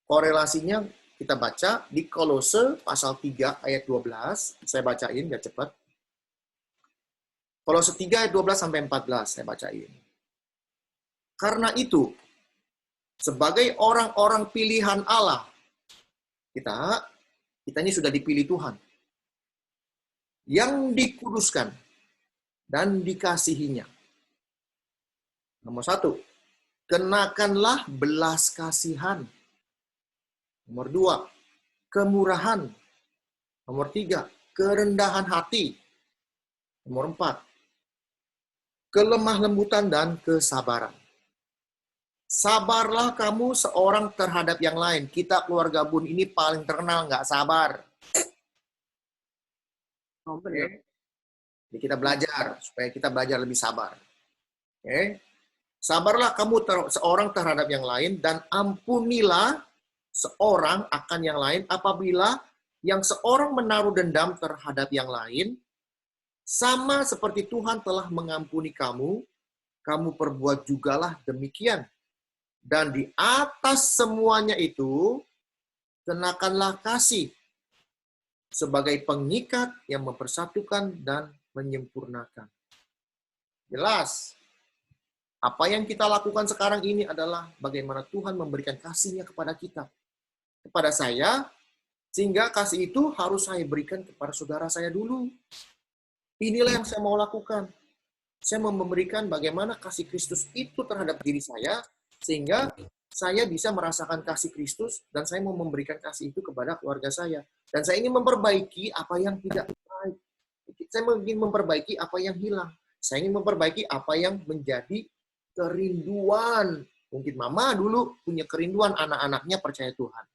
Korelasinya kita baca di Kolose pasal 3 ayat 12. Saya bacain biar cepat. Kolose 3 ayat 12 sampai 14 saya bacain. Karena itu, sebagai orang-orang pilihan Allah, kita ini sudah dipilih Tuhan, yang dikuduskan dan dikasihinya. Nomor 1, kenakanlah belas kasihan. Nomor 2, kemurahan. Nomor 3, kerendahan hati. Nomor 4, kelemah lembutan dan kesabaran. Sabarlah kamu seorang terhadap yang lain. Kita keluarga Bun ini paling terkenal nggak sabar. Oke. Jadi kita belajar, supaya kita belajar lebih sabar. Oke. Sabarlah kamu seorang terhadap yang lain, dan ampunilah seorang akan yang lain apabila yang seorang menaruh dendam terhadap yang lain, sama seperti Tuhan telah mengampuni kamu, kamu perbuat jugalah demikian. Dan di atas semuanya itu, kenakanlah kasih sebagai pengikat yang mempersatukan dan menyempurnakan. Jelas. Apa yang kita lakukan sekarang ini adalah bagaimana Tuhan memberikan kasih-Nya kepada kita. Kepada saya, sehingga kasih itu harus saya berikan kepada saudara saya dulu. Inilah yang saya mau lakukan. Saya mau memberikan bagaimana kasih Kristus itu terhadap diri saya, sehingga saya bisa merasakan kasih Kristus, dan saya mau memberikan kasih itu kepada keluarga saya. Dan saya ingin memperbaiki apa yang tidak baik. Saya ingin memperbaiki apa yang hilang. Saya ingin memperbaiki apa yang menjadi kerinduan. Mungkin mama dulu punya kerinduan anak-anaknya percaya Tuhan.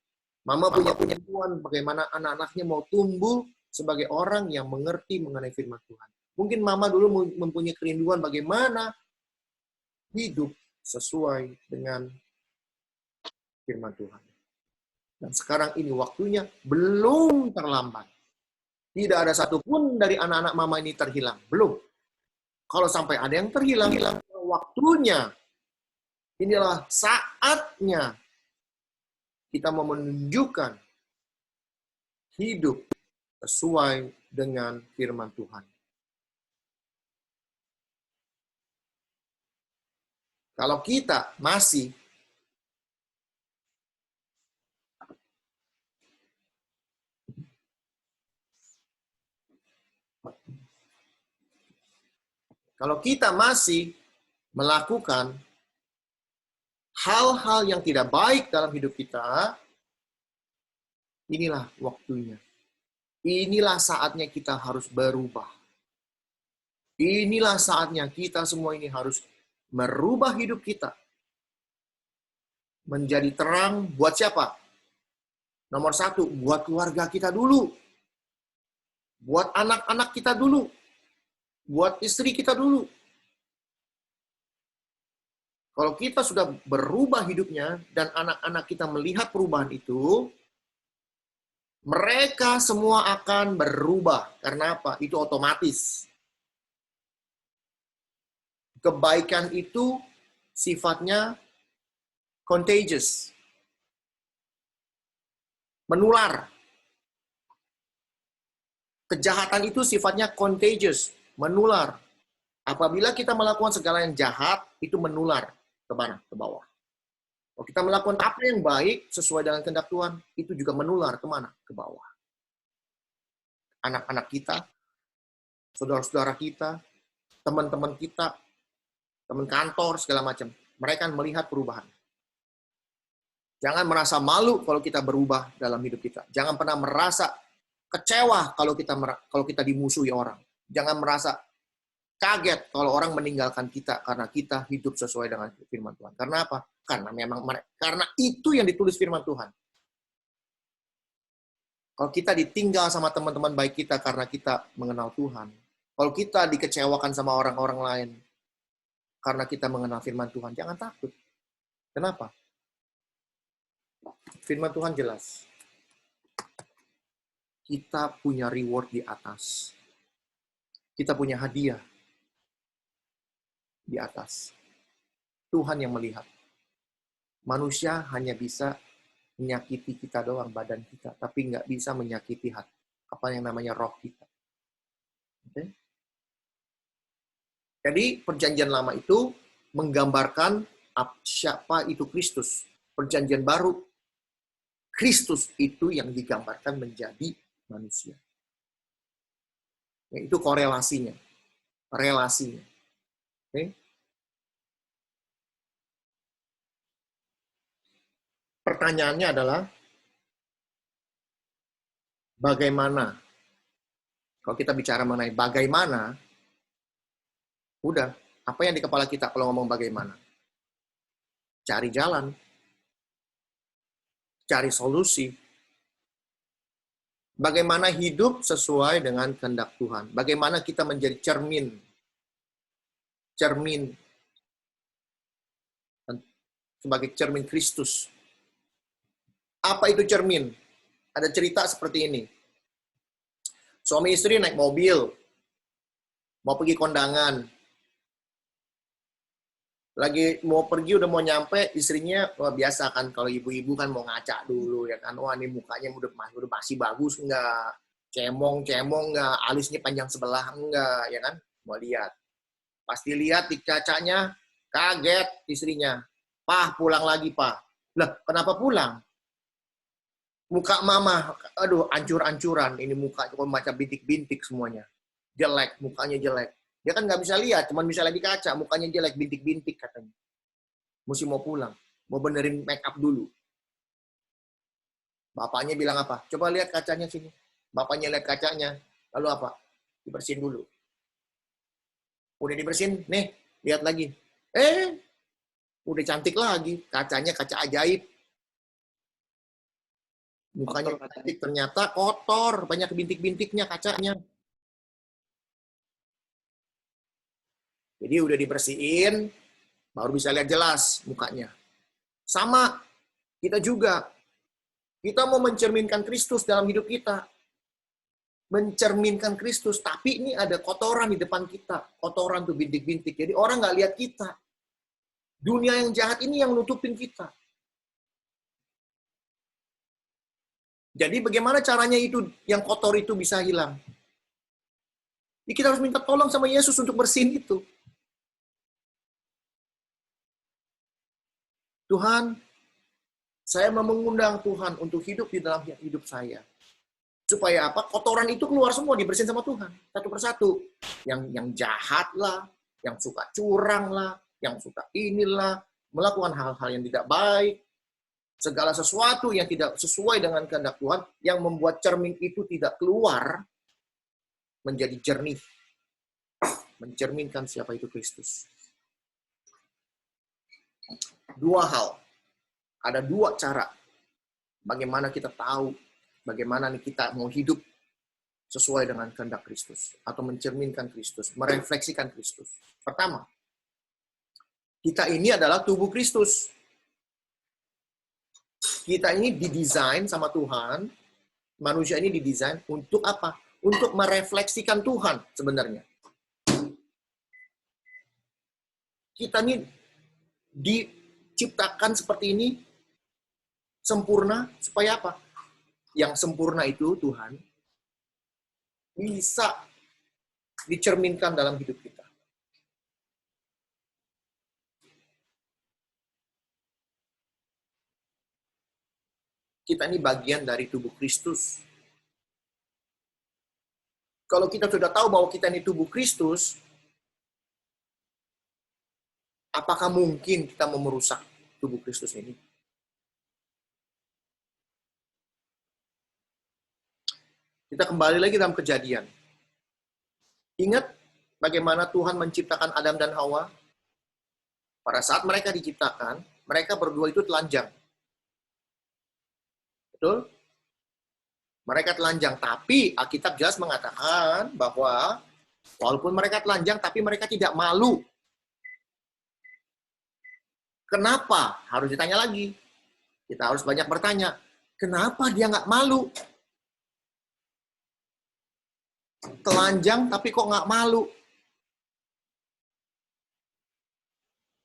Mama punya kerinduan bagaimana anak-anaknya mau tumbuh sebagai orang yang mengerti mengenai firman Tuhan. Mungkin mama dulu mempunyai kerinduan bagaimana hidup sesuai dengan firman Tuhan. Dan sekarang ini waktunya belum terlambat. Tidak ada satupun dari anak-anak mama ini terhilang. Belum. Kalau sampai ada yang terhilang, waktunya. Inilah saatnya kita mau menunjukkan hidup sesuai dengan firman Tuhan. Kalau kita masih melakukan hal-hal yang tidak baik dalam hidup kita, inilah waktunya. Inilah saatnya kita harus berubah. Inilah saatnya kita semua ini harus merubah hidup kita. Menjadi terang buat siapa? Nomor 1, buat keluarga kita dulu. Buat anak-anak kita dulu. Buat istri kita dulu. Kalau kita sudah berubah hidupnya dan anak-anak kita melihat perubahan itu, mereka semua akan berubah. Karena apa? Itu otomatis. Kebaikan itu sifatnya contagious. Menular. Kejahatan itu sifatnya contagious. Menular. Apabila kita melakukan segala yang jahat, itu menular. Ke mana? Ke bawah. Kalau kita melakukan apa yang baik sesuai dengan kehendak Tuhan, itu juga menular ke mana? Ke bawah. Anak-anak kita, saudara-saudara kita, teman-teman kita, teman kantor, segala macam. Mereka akan melihat perubahan. Jangan merasa malu kalau kita berubah dalam hidup kita. Jangan pernah merasa kecewa kalau kita dimusuhi orang. Jangan merasa kaget kalau orang meninggalkan kita karena kita hidup sesuai dengan firman Tuhan. Karena apa? Karena itu yang ditulis firman Tuhan. Kalau kita ditinggal sama teman-teman baik kita karena kita mengenal Tuhan. Kalau kita dikecewakan sama orang-orang lain karena kita mengenal firman Tuhan, jangan takut. Kenapa? Firman Tuhan jelas. Kita punya reward di atas. Kita punya hadiah di atas. Tuhan yang melihat. Manusia hanya bisa menyakiti kita doang, badan kita. Tapi nggak bisa menyakiti hati. Apa yang namanya roh kita. Okay? Jadi perjanjian lama itu menggambarkan siapa itu Kristus. Perjanjian baru, Kristus itu yang digambarkan menjadi manusia. Itu korelasinya. Relasinya. Okay? Pertanyaannya adalah, bagaimana? Kalau kita bicara mengenai bagaimana, udah, apa yang di kepala kita kalau ngomong bagaimana? Cari jalan. Cari solusi. Bagaimana hidup sesuai dengan kehendak Tuhan. Bagaimana kita menjadi cermin. Sebagai cermin Kristus. Apa itu cermin? Ada cerita seperti ini. Suami istri naik mobil. Mau pergi kondangan. Lagi mau pergi, udah mau nyampe, istrinya, wah biasa kan, kalau ibu-ibu kan mau ngaca dulu, ya kan, wah ini mukanya udah masih bagus, enggak, cemong enggak, alisnya panjang sebelah, enggak, ya kan, mau lihat. Pasti lihat di kacanya, kaget istrinya, "Pah, pulang lagi, Pah." Lah, kenapa pulang? Muka mama, aduh, ancur-ancuran, ini mukanya macam bintik-bintik semuanya. Jelek, mukanya jelek. Dia kan nggak bisa lihat, cuma bisa lihat di kaca. Mukanya dia like bintik-bintik katanya. Mesti mau pulang. Mau benerin make up dulu. Bapaknya bilang apa? Coba lihat kacanya sini. Bapaknya lihat kacanya. Lalu apa? Dibersihin dulu. Udah dibersihin, nih, lihat lagi. Udah cantik lagi. Kacanya kaca ajaib. Mukanya Kotor katanya. cantik, ternyata kotor. Banyak bintik-bintiknya kacanya. Jadi udah dibersihin, baru bisa lihat jelas mukanya. Sama, kita juga. Kita mau mencerminkan Kristus dalam hidup kita. Mencerminkan Kristus, tapi ini ada kotoran di depan kita. Kotoran tuh bintik-bintik. Jadi orang nggak lihat kita. Dunia yang jahat ini yang nutupin kita. Jadi bagaimana caranya itu, yang kotor itu bisa hilang? Jadi kita harus minta tolong sama Yesus untuk bersihin itu. Tuhan, saya mau mengundang Tuhan untuk hidup di dalam hidup saya. Supaya apa? Kotoran itu keluar semua, dibersihin sama Tuhan. Satu persatu. Yang jahat lah, yang suka curang lah, yang suka inilah, melakukan hal-hal yang tidak baik. Segala sesuatu yang tidak sesuai dengan kehendak Tuhan, yang membuat cermin itu tidak keluar, menjadi jernih. Mencerminkan siapa itu Kristus. Dua hal. Ada dua cara bagaimana kita tahu bagaimana kita mau hidup sesuai dengan kehendak Kristus atau mencerminkan Kristus, merefleksikan Kristus. Pertama, kita ini adalah tubuh Kristus. Kita ini didesain sama Tuhan, manusia ini didesain untuk apa? Untuk merefleksikan Tuhan sebenarnya. Kita ini diciptakan seperti ini sempurna supaya apa? Yang sempurna itu Tuhan bisa dicerminkan dalam hidup kita. Kita ini bagian dari tubuh Kristus. Kalau kita sudah tahu bahwa kita ini tubuh Kristus, apakah mungkin kita mau merusak tubuh Kristus ini? Kita kembali lagi dalam Kejadian. Ingat bagaimana Tuhan menciptakan Adam dan Hawa? Pada saat mereka diciptakan, mereka berdua itu telanjang. Betul? Mereka telanjang, tapi Alkitab jelas mengatakan bahwa walaupun mereka telanjang, tapi mereka tidak malu. Kenapa? Harus ditanya lagi. Kita harus banyak bertanya. Kenapa dia nggak malu? Telanjang tapi kok nggak malu?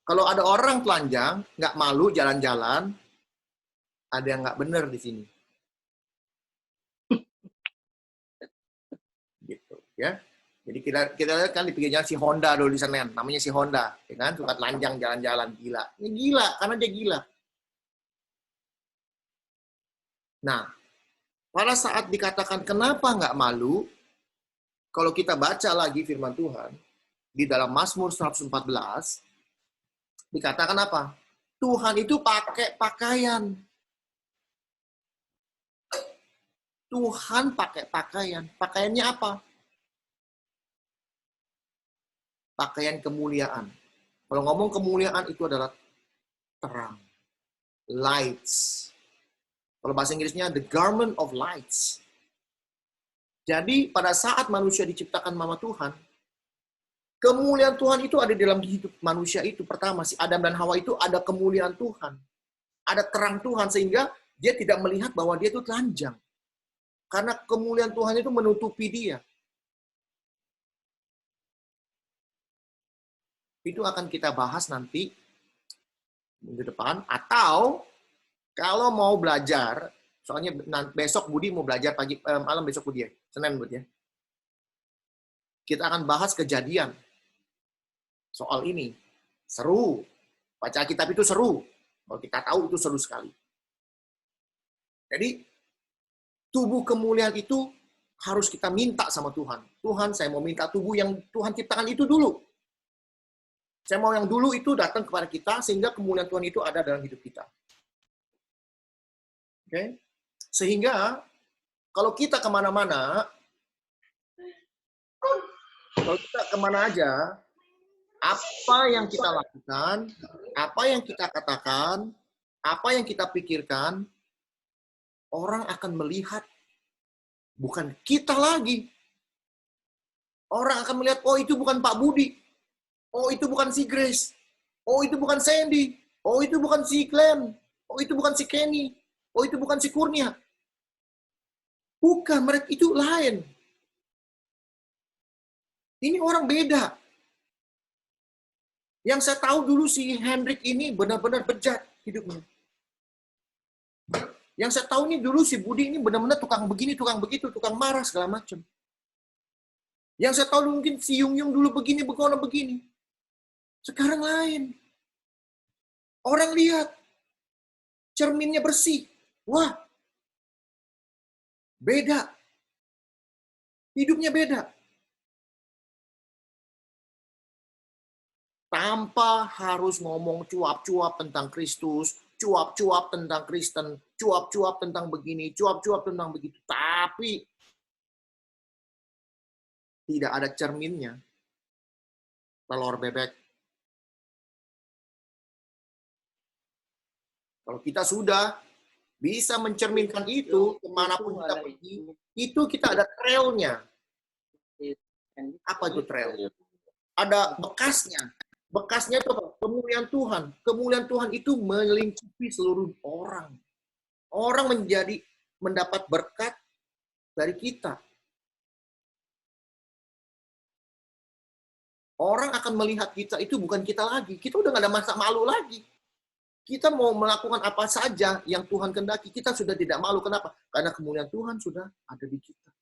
Kalau ada orang telanjang, nggak malu jalan-jalan, ada yang nggak benar di sini. Gitu ya. Jadi kita lihat kan di pinggir jalan si Honda dulu di Senen, namanya si Honda, ya kan? Suka telanjang jalan-jalan, gila. Ini gila karena dia gila. Nah, pada saat dikatakan kenapa nggak malu, kalau kita baca lagi firman Tuhan, di dalam Mazmur 114, dikatakan apa? Tuhan itu pakai pakaian. Tuhan pakai pakaian. Pakaiannya apa? Pakaian kemuliaan. Kalau ngomong kemuliaan itu adalah terang. Lights. Kalau bahasa Inggrisnya, the garment of lights. Jadi pada saat manusia diciptakan sama Tuhan, kemuliaan Tuhan itu ada di dalam hidup manusia itu. Pertama, si Adam dan Hawa itu ada kemuliaan Tuhan. Ada terang Tuhan sehingga dia tidak melihat bahwa dia itu telanjang. Karena kemuliaan Tuhan itu menutupi dia. Itu akan kita bahas nanti minggu depan. Atau kalau mau belajar, soalnya besok Budi mau belajar pagi malam besok Budi ya. Senin Budi ya. Kita akan bahas Kejadian. Soal ini. Seru. Baca Alkitab itu seru. Kalau kita tahu itu seru sekali. Jadi tubuh kemuliaan itu harus kita minta sama Tuhan. Tuhan, saya mau minta tubuh yang Tuhan ciptakan itu dulu. Saya mau yang dulu itu datang kepada kita, sehingga kemuliaan Tuhan itu ada dalam hidup kita. Oke? Sehingga, kalau kita kemana-mana, kalau kita kemana aja, apa yang kita lakukan, apa yang kita katakan, apa yang kita pikirkan, orang akan melihat bukan kita lagi. Orang akan melihat, oh itu bukan Pak Budi. Oh itu bukan si Grace. Oh itu bukan Sandy. Oh itu bukan si Glenn. Oh itu bukan si Kenny. Oh itu bukan si Kurnia. Bukan, mereka itu lain. Ini orang beda. Yang saya tahu dulu si Hendrik ini benar-benar bejat hidupnya. Yang saya tahu ini dulu si Budi ini benar-benar tukang begini, tukang begitu, tukang marah segala macam. Yang saya tahu mungkin si Yung dulu begini, begini. Sekarang lain. Orang lihat cerminnya bersih. Wah, beda. Hidupnya beda. Tanpa harus ngomong cuap-cuap tentang Kristus, cuap-cuap tentang Kristen, cuap-cuap tentang begini, cuap-cuap tentang begitu. Tapi tidak ada cerminnya. Telur bebek. Kalau kita sudah bisa mencerminkan itu, kemanapun kita pergi, itu kita ada trailnya. Apa itu trail? Ada bekasnya. Bekasnya itu apa? Kemuliaan Tuhan. Kemuliaan Tuhan itu melingkupi seluruh orang. Orang mendapat berkat dari kita. Orang akan melihat kita itu bukan kita lagi. Kita udah nggak ada masa malu lagi. Kita mau melakukan apa saja yang Tuhan kehendaki, kita sudah tidak malu. Kenapa? Karena kemuliaan Tuhan sudah ada di kita.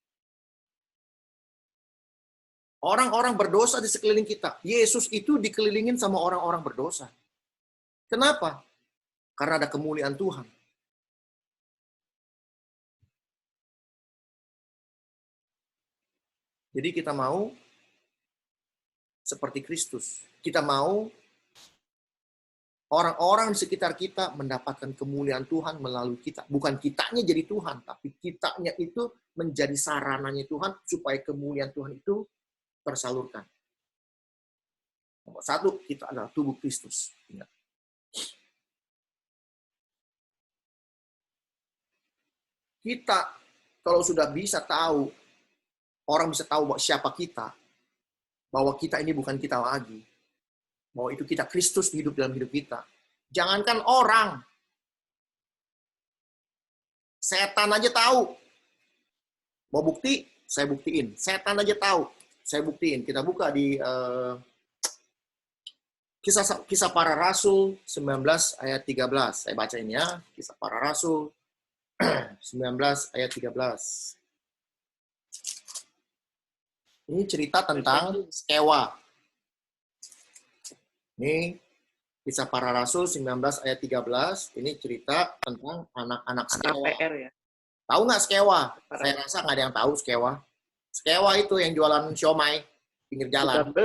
Orang-orang berdosa di sekeliling kita. Yesus itu dikelilingin sama orang-orang berdosa. Kenapa? Karena ada kemuliaan Tuhan. Jadi kita mau seperti Kristus. Kita mau orang-orang di sekitar kita mendapatkan kemuliaan Tuhan melalui kita. Bukan kitanya jadi Tuhan, tapi kitanya itu menjadi sarananya Tuhan supaya kemuliaan Tuhan itu tersalurkan. Nomor satu, kita adalah tubuh Kristus. Ingat. Kita, kalau sudah bisa tahu, orang bisa tahu bahwa siapa kita, bahwa kita ini bukan kita lagi, bahwa itu kita Kristus hidup dalam hidup kita. Jangankan orang, setan aja tahu. Mau bukti? Saya buktiin. Setan aja tahu. Saya buktiin. Kita buka di Kisah Para Rasul 19 ayat 13. Saya bacain ya. Kisah Para Rasul 19 ayat 13. Ini cerita tentang Skewa. Ini Kisah Para Rasul 19 ayat 13. Ini cerita tentang anak-anak Skewa. PR ya. Tahu nggak Skewa? Saya rasa nggak ada yang tahu Skewa. Skewa itu yang jualan siomay pinggir jalan. 19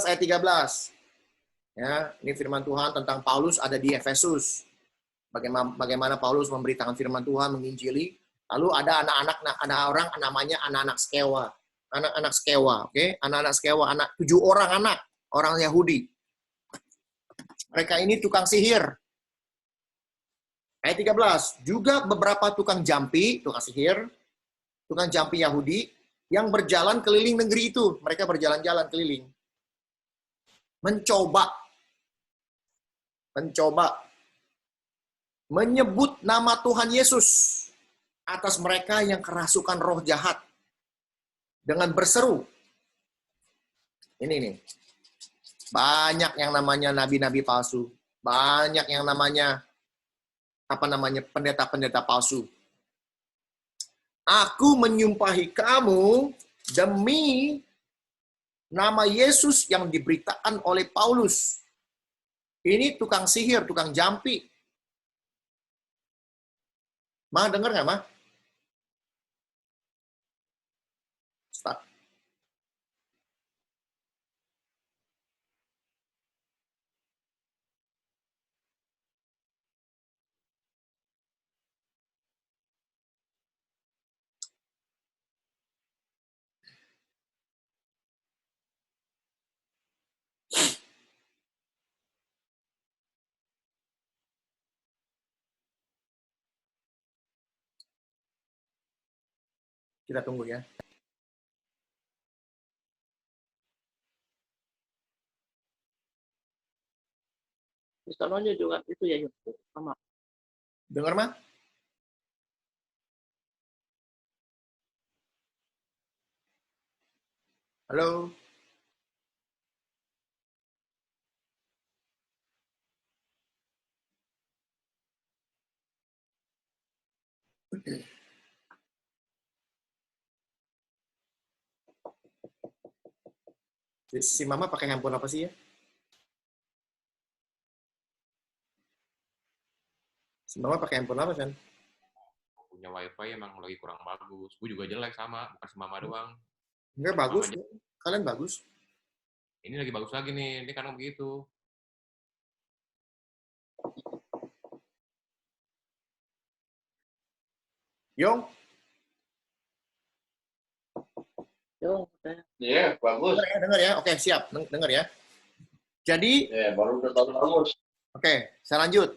ayat 13. Ya, ini firman Tuhan tentang Paulus ada di Efesus. Bagaimana Paulus memberitakan firman Tuhan, menginjili. Lalu ada anak-anak, ada orang namanya anak-anak Skewa. Anak-anak Skewa, oke? Anak-anak Skewa, 7 orang anak, orang Yahudi. Mereka ini tukang sihir. Ayat 13, juga beberapa tukang jampi, tukang sihir, tukang jampi Yahudi, yang berjalan keliling negeri itu. Mereka berjalan-jalan keliling. Mencoba menyebut nama Tuhan Yesus atas mereka yang kerasukan roh jahat. Dengan berseru. Ini nih. Banyak yang namanya nabi-nabi palsu. Banyak yang namanya pendeta-pendeta palsu. Aku menyumpahi kamu demi nama Yesus yang diberitakan oleh Paulus. Ini tukang sihir, tukang jampi. Ma, dengar nggak, Ma? Kita tunggu ya. Di sononya juga itu ya, Yun. Sama. Dengar, mah? Halo? Si Mama pakai handphone apa sih ya? Si Mama pakai handphone apa, kan? Punya wifi emang lagi kurang bagus. Gue juga jelek sama, bukan si Mama doang. Enggak, bagus. Kalian bagus. Ini lagi bagus lagi nih, ini karena begitu. Yong? Yung, saya. Iya, bagus. Dengar ya. Oke, siap. Dengar ya. Jadi, Iya, baru udah tahun bagus. oke, saya lanjut.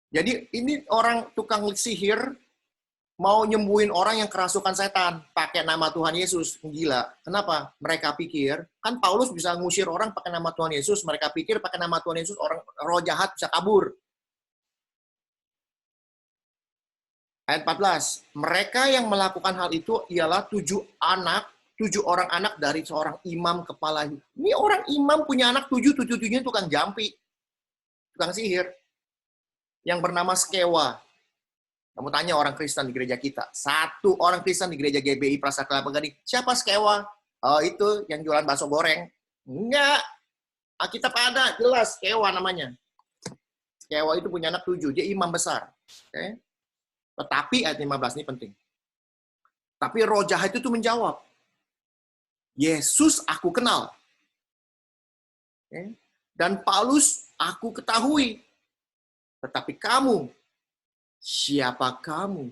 Jadi, ini orang tukang sihir mau nyembuhin orang yang kerasukan setan pakai nama Tuhan Yesus. Gila. Kenapa? Mereka pikir, kan Paulus bisa ngusir orang pakai nama Tuhan Yesus. Mereka pikir pakai nama Tuhan Yesus orang roh jahat bisa kabur. Ayat 14. Mereka yang melakukan hal itu ialah 7 orang anak dari seorang imam kepala. Ini orang imam punya anak 7-7-nya tukang jampi. Tukang sihir. Yang bernama Skewa. Kamu tanya orang Kristen di gereja kita. 1 orang Kristen di gereja GBI Prasaja Kelapa Gading. Siapa Skewa? Oh, itu yang jualan bakso goreng. Enggak. Alkitab ada, jelas Skewa namanya. Skewa itu punya anak 7. Dia imam besar. Oke. Tetapi ayat 15 ini penting. Tapi roh jahat itu menjawab, Yesus aku kenal. Dan Paulus aku ketahui. Tetapi kamu, siapa kamu?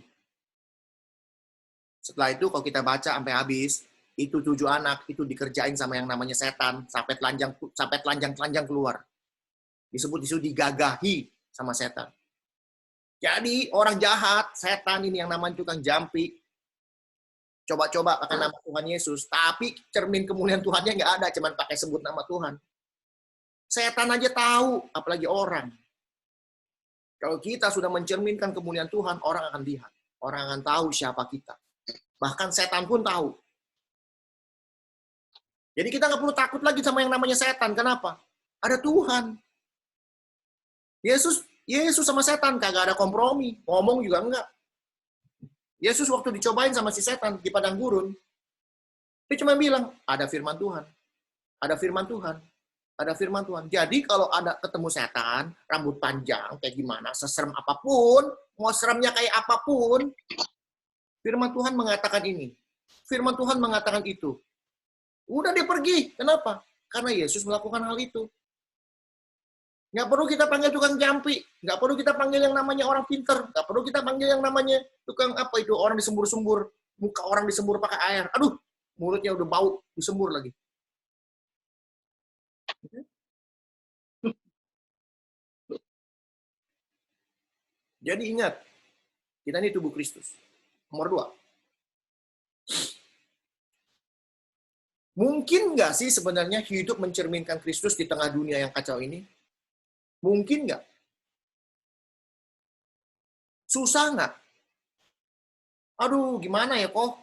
Setelah itu kalau kita baca sampai habis, itu 7 anak itu dikerjain sama yang namanya setan sampai telanjang keluar. Disebut digagahi sama setan. Jadi orang jahat, setan ini yang namanya tukang jampi, coba-coba pakai nama Tuhan Yesus, tapi cermin kemuliaan Tuhannya nggak ada, cuman pakai sebut nama Tuhan. Setan aja tahu, apalagi orang. Kalau kita sudah mencerminkan kemuliaan Tuhan, orang akan lihat. Orang akan tahu siapa kita. Bahkan setan pun tahu. Jadi kita nggak perlu takut lagi sama yang namanya setan. Kenapa? Ada Tuhan. Yesus sama setan kagak ada kompromi. Ngomong juga enggak. Yesus waktu dicobain sama si setan di padang gurun, dia cuma bilang, ada firman Tuhan. Ada firman Tuhan. Ada firman Tuhan. Jadi kalau ada ketemu setan, rambut panjang, kayak gimana, seserem apapun, mau seremnya kayak apapun, firman Tuhan mengatakan ini. Firman Tuhan mengatakan itu. Udah dia pergi. Kenapa? Karena Yesus melakukan hal itu. Nggak perlu kita panggil tukang jampi. Nggak perlu kita panggil yang namanya orang pinter. Nggak perlu kita panggil yang namanya tukang apa itu, orang disembur-sembur. Muka orang disembur pakai air. Aduh, mulutnya udah bau, disembur lagi. Jadi ingat, kita ini tubuh Kristus. Nomor 2. Mungkin nggak sih sebenarnya hidup mencerminkan Kristus di tengah dunia yang kacau ini? Mungkin nggak? Susah nggak? Aduh, gimana ya kok?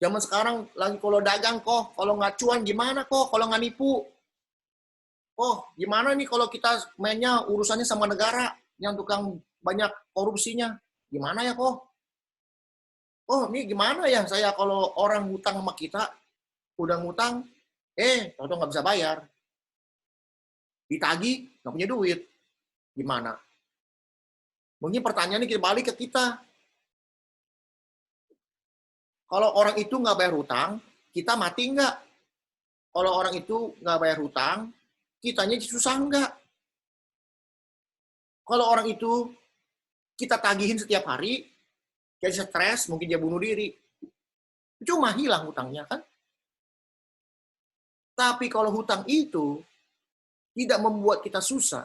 Zaman sekarang lagi kalau dagang kok, kalau nggak cuan gimana kok, kalau nggak nipu? Oh, gimana nih kalau kita mainnya urusannya sama negara yang tukang banyak korupsinya? Gimana ya kok? Oh, ini gimana ya saya kalau orang ngutang sama kita, udah ngutang, tahu nggak bisa bayar. Ditagih, nggak punya duit. Gimana? Mungkin pertanyaannya kita balik ke kita. Kalau orang itu nggak bayar hutang, kita mati nggak? Kalau orang itu nggak bayar hutang, kitanya susah nggak? Kalau orang itu kita tagihin setiap hari, jadi stres, mungkin dia bunuh diri. Cuma hilang hutangnya kan? Tapi kalau hutang itu tidak membuat kita susah,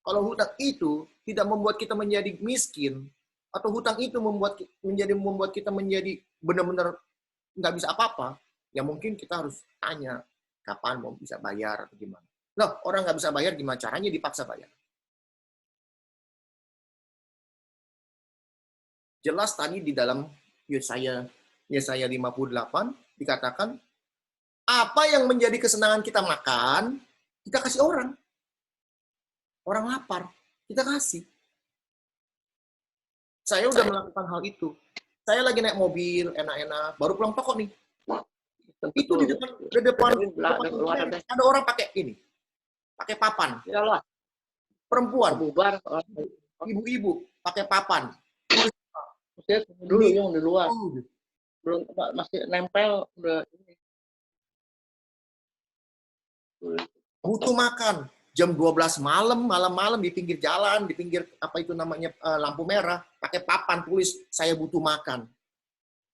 kalau hutang itu tidak membuat kita menjadi miskin, atau hutang itu membuat kita menjadi benar-benar nggak bisa apa-apa, ya mungkin kita harus tanya kapan mau bisa bayar atau gimana. Loh, orang nggak bisa bayar gimana caranya dipaksa bayar? Jelas tadi di dalam Yesaya 58 dikatakan, apa yang menjadi kesenangan kita makan, kita kasih orang. Orang lapar, kita kasih. Saya udah melakukan hal itu. Saya lagi naik mobil, enak-enak, baru pulang toko nih. Itu di depan ada orang pakai ini, pakai papan. Iyalah, Perempuan, bubar. ibu-ibu pakai papan. Maksudnya dulu yang di luar. Belum masih nempel udah ini. Butuh makan. Jam 12 malam di pinggir jalan, di pinggir apa itu namanya lampu merah, pakai papan tulis saya butuh makan.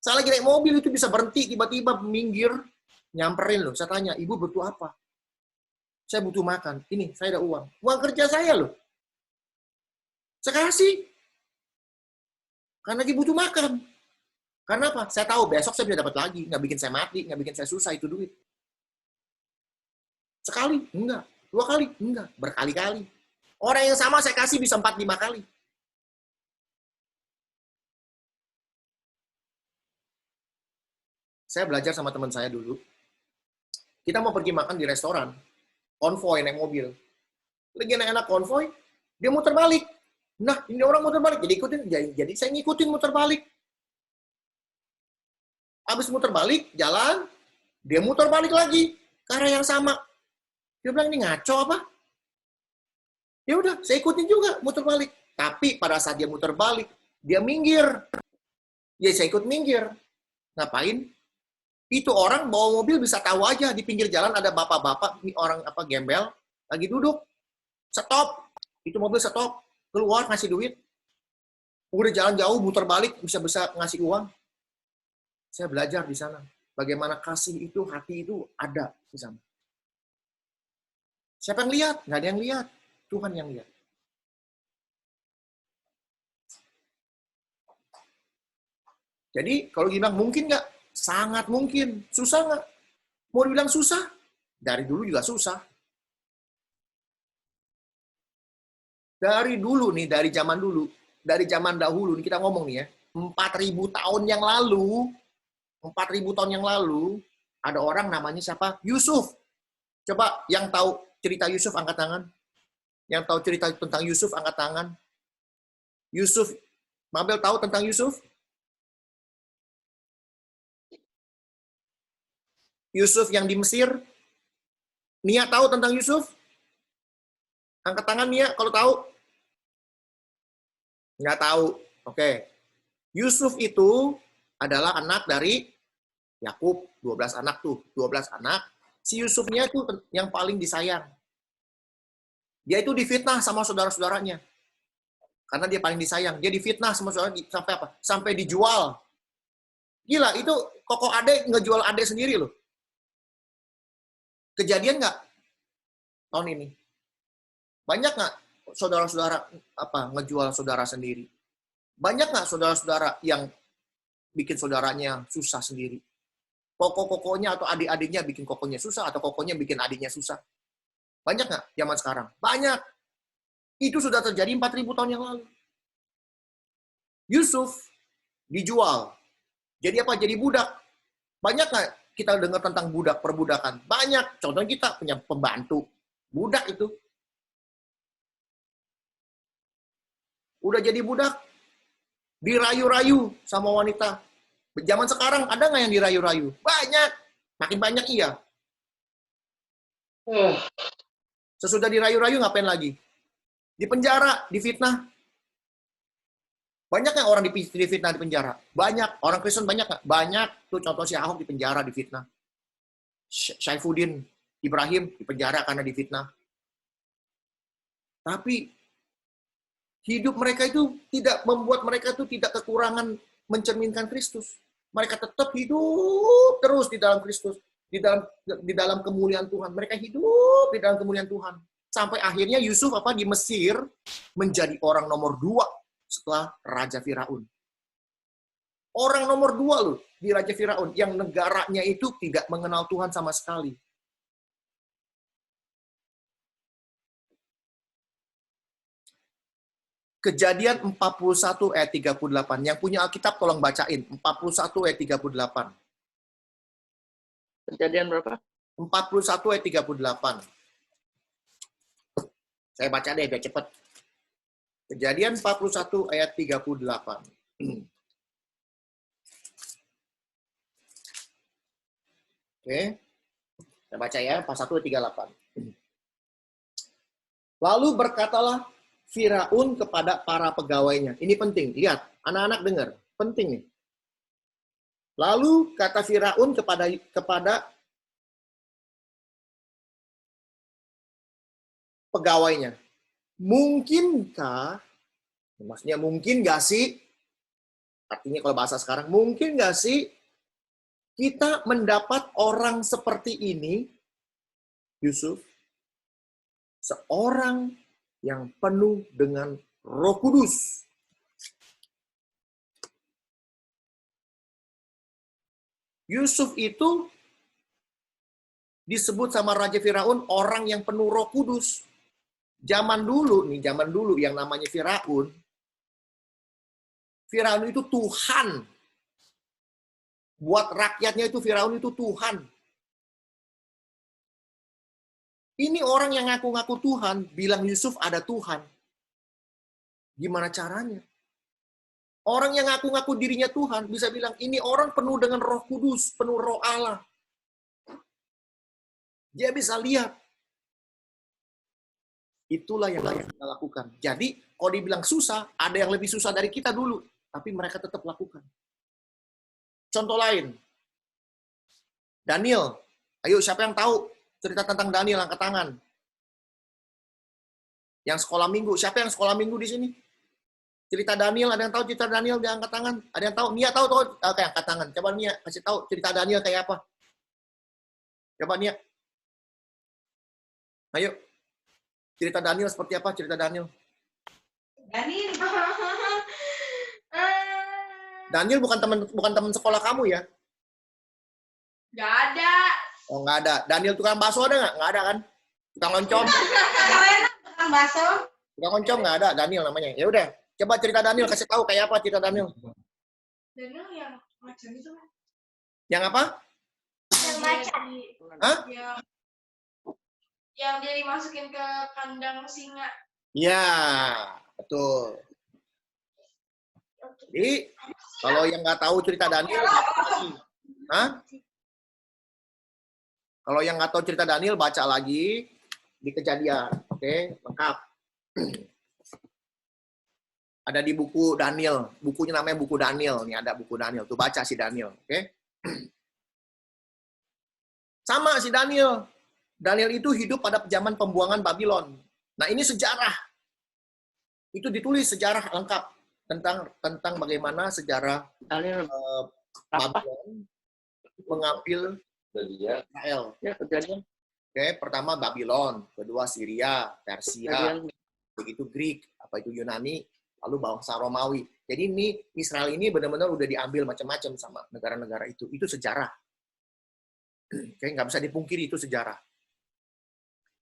Saya lagi naik mobil itu bisa berhenti tiba-tiba minggir, nyamperin loh. Saya tanya, "Ibu butuh apa?" "Saya butuh makan." "Ini, saya ada uang." Uang kerja saya loh. Saya kasih. Karena lagi butuh makan. Karena apa? Saya tahu besok saya bisa dapat lagi, nggak bikin saya mati, nggak bikin saya susah itu duit. Sekali? Enggak. 2 kali? Enggak. Berkali-kali. Orang yang sama saya kasih bisa 4-5 kali. Saya belajar sama teman saya dulu. Kita mau pergi makan di restoran. Konvoy naik mobil. Lagi enak-enak konvoy, dia muter balik. Nah, ini orang muter balik. Jadi saya ngikutin muter balik. Habis muter balik, jalan, dia muter balik lagi ke arah yang sama. Dia bilang, "Ini ngaco apa?" Ya udah, saya ikutin juga muter balik. Tapi pada saat dia muter balik, dia minggir. Ya saya ikut minggir. Ngapain? Itu orang bawa mobil bisa tahu aja di pinggir jalan ada bapak-bapak, ini orang apa gembel, lagi duduk. Stop. Itu mobil stop. Keluar ngasih duit. Udah jalan jauh, muter balik, bisa-bisa ngasih uang. Saya belajar di sana. Bagaimana kasih itu, hati itu ada di sana. Siapa yang lihat? Nggak ada yang lihat. Tuhan yang lihat. Jadi, kalau bilang mungkin nggak? Sangat mungkin. Susah nggak? Mau dibilang susah? Dari dulu juga susah. Dari dulu nih, dari zaman dahulu, nih kita ngomong nih ya, 4.000 tahun yang lalu, 4.000 tahun yang lalu, ada orang namanya siapa? Yusuf. Coba yang tahu cerita Yusuf angkat tangan. Yang tahu cerita tentang Yusuf angkat tangan. Yusuf, Mabel tahu tentang Yusuf? Yusuf yang di Mesir? Nia tahu tentang Yusuf? Angkat tangan Nia kalau tahu. Nggak tahu. Oke. Yusuf itu adalah anak dari Yakub, 12 anak tuh, 12 anak. Si Yusufnya itu yang paling disayang. Dia itu difitnah sama saudara-saudaranya. Karena dia paling disayang. Dia difitnah sama saudara sampai apa? Sampai dijual. Gila, itu koko adek ngejual adek sendiri loh. Kejadian nggak tahun ini? Banyak nggak saudara-saudara ngejual saudara sendiri? Banyak nggak saudara-saudara yang bikin saudaranya susah sendiri? Koko-kokonya atau adik-adiknya bikin kokonya susah, atau kokonya bikin adiknya susah? Banyak nggak zaman sekarang? Banyak. Itu sudah terjadi 4.000 tahun yang lalu. Yusuf dijual. Jadi apa? Jadi budak. Banyak nggak kita dengar tentang budak, perbudakan? Banyak. Contohnya kita punya pembantu. Budak itu. Udah jadi budak. Dirayu-rayu sama wanita. Zaman sekarang ada nggak yang dirayu-rayu? Banyak. Makin banyak iya. Sesudah dirayu-rayu ngapain lagi? Di penjara, difitnah. Banyak nggak orang difitnah di penjara? Banyak. Orang Kristen banyak nggak? Banyak. Tuh contoh si Ahok di penjara difitnah. Syaifuddin Ibrahim di penjara karena difitnah. Tapi hidup mereka itu tidak membuat mereka itu tidak kekurangan mencerminkan Kristus. Mereka tetap hidup terus di dalam Kristus, di dalam kemuliaan Tuhan. Mereka hidup di dalam kemuliaan Tuhan. Sampai akhirnya Yusuf di Mesir menjadi orang nomor 2 setelah Raja Firaun. Orang nomor 2 loh di Raja Firaun yang negaranya itu tidak mengenal Tuhan sama sekali. Kejadian 41 ayat 38. Yang punya Alkitab tolong bacain. 41 ayat 38. Kejadian berapa? 41 ayat 38. Saya baca deh biar cepat. Kejadian 41 ayat 38. Oke. Saya baca ya, 41 ayat 38. Lalu berkatalah Firaun kepada para pegawainya. Ini penting, lihat, anak-anak dengar, penting nih. Lalu kata Firaun kepada pegawainya, mungkinkah, maksudnya mungkin nggak sih, artinya kalau bahasa sekarang, mungkin nggak sih kita mendapat orang seperti ini, Yusuf, seorang yang penuh dengan Roh Kudus. Yusuf itu disebut sama Raja Firaun orang yang penuh Roh Kudus. Zaman dulu yang namanya Firaun. Firaun itu Tuhan. Buat rakyatnya itu Firaun itu Tuhan. Ini orang yang ngaku-ngaku Tuhan, bilang Yusuf ada Tuhan. Gimana caranya? Orang yang ngaku-ngaku dirinya Tuhan bisa bilang, ini orang penuh dengan Roh Kudus, penuh Roh Allah. Dia bisa lihat. Itulah yang harus kita lakukan. Jadi, kalau dibilang susah, ada yang lebih susah dari kita dulu. Tapi mereka tetap lakukan. Contoh lain. Daniel. Ayo, siapa yang tahu cerita tentang Daniel, angkat tangan. Yang sekolah minggu. Siapa yang sekolah minggu di sini? Cerita Daniel, ada yang tahu cerita Daniel? Dia angkat tangan. Ada yang tahu? Nia tahu? Oke, angkat tangan. Coba Nia, kasih tahu cerita Daniel kayak apa. Coba Nia. Ayo. Cerita Daniel seperti apa? Cerita Daniel. Daniel bukan teman sekolah kamu ya? Gak ada. Oh, nggak ada. Daniel tukang bakso ada nggak? Nggak ada kan? Tukang oncom. Tukang bakso. Tukang oncom nggak ada. Daniel namanya. Ya udah. Coba cerita Daniel. Kasih tahu kayak apa cerita Daniel. Daniel yang macam itu kan? Yang apa? Yang baca. Hah? Yang dia dimasukin ke kandang singa. Iya, betul. Jadi, kalau yang nggak tahu cerita Daniel, hah? Kalau yang nggak tahu cerita Daniel, baca lagi di Kejadian. Oke, lengkap. Ada di buku Daniel. Bukunya namanya buku Daniel. Nih ada buku Daniel. Tuh baca si Daniel. Oke. Sama si Daniel. Daniel itu hidup pada zaman pembuangan Babylon. Nah ini sejarah. Itu ditulis sejarah lengkap tentang bagaimana sejarah Babylon mengambil Israel. Ya, kejadian. Oke, pertama Babylon, kedua Syria, Persia, begitu Greek, apa itu Yunani, lalu bangsa Romawi. Jadi ini Israel ini benar-benar udah diambil macam-macam sama negara-negara itu. Itu sejarah. Oke, nggak bisa dipungkiri itu sejarah.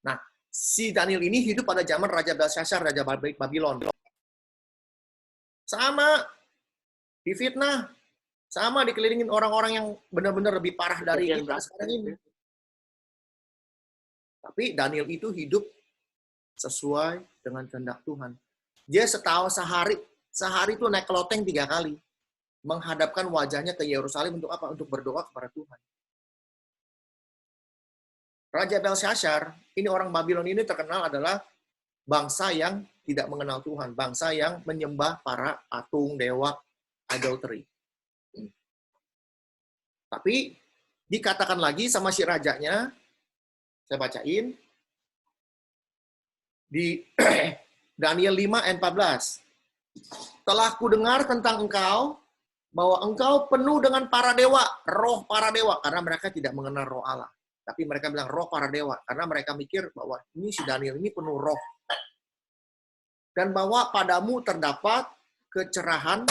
Nah, si Daniel ini hidup pada zaman Raja Belshazzar, Raja Babylon. Sama difitnah, sama dikelilingin orang-orang yang benar-benar lebih parah dari kita sekarang ini. Tapi Daniel itu hidup sesuai dengan kehendak Tuhan. Dia sehari itu naik loteng 3 kali. Menghadapkan wajahnya ke Yerusalem untuk apa? Untuk berdoa kepada Tuhan. Raja Belshazzar, ini orang Babylon ini terkenal adalah bangsa yang tidak mengenal Tuhan. Bangsa yang menyembah para patung, dewa, idolatry. Tapi dikatakan lagi sama si rajanya, saya bacain, di Daniel 5 ayat 14. Telah kudengar tentang engkau, bahwa engkau penuh dengan para dewa, roh para dewa, karena mereka tidak mengenal roh Allah. Tapi mereka bilang roh para dewa, karena mereka mikir bahwa ini si Daniel ini penuh roh. Dan bahwa padamu terdapat kecerahan,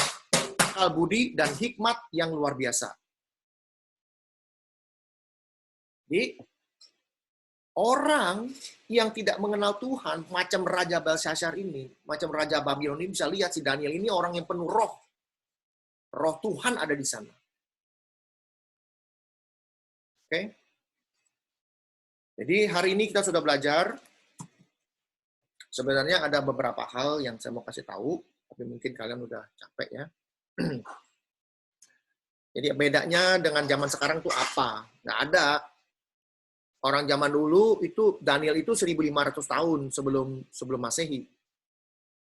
akal budi, dan hikmat yang luar biasa. Jadi, orang yang tidak mengenal Tuhan, macam Raja Belshazzar ini, macam Raja Babylon ini, bisa lihat si Daniel ini orang yang penuh roh. Roh Tuhan ada di sana. Oke? Jadi hari ini kita sudah belajar. Sebenarnya ada beberapa hal yang saya mau kasih tahu, tapi mungkin kalian udah capek ya. Jadi bedanya dengan zaman sekarang tuh apa? Nggak ada. Orang zaman dulu itu Daniel itu 1.500 tahun sebelum Masehi.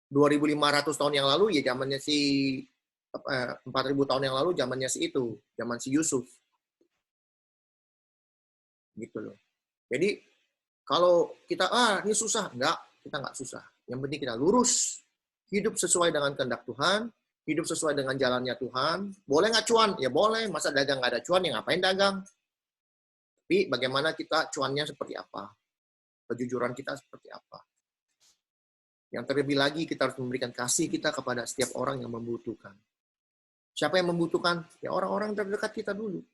2.500 tahun yang lalu ya zamannya si 4.000 tahun yang lalu zamannya si itu, zaman si Yusuf. Gitu loh. Jadi kalau kita ini susah, kita nggak susah. Yang penting kita lurus, hidup sesuai dengan kehendak Tuhan, hidup sesuai dengan jalannya Tuhan. Boleh nggak cuan? Ya boleh. Masa dagang nggak ada cuan, ya ngapain dagang? Tapi bagaimana kita cuannya seperti apa? Kejujuran kita seperti apa? Yang terlebih lagi kita harus memberikan kasih kita kepada setiap orang yang membutuhkan. Siapa yang membutuhkan? Ya orang-orang terdekat kita dulu.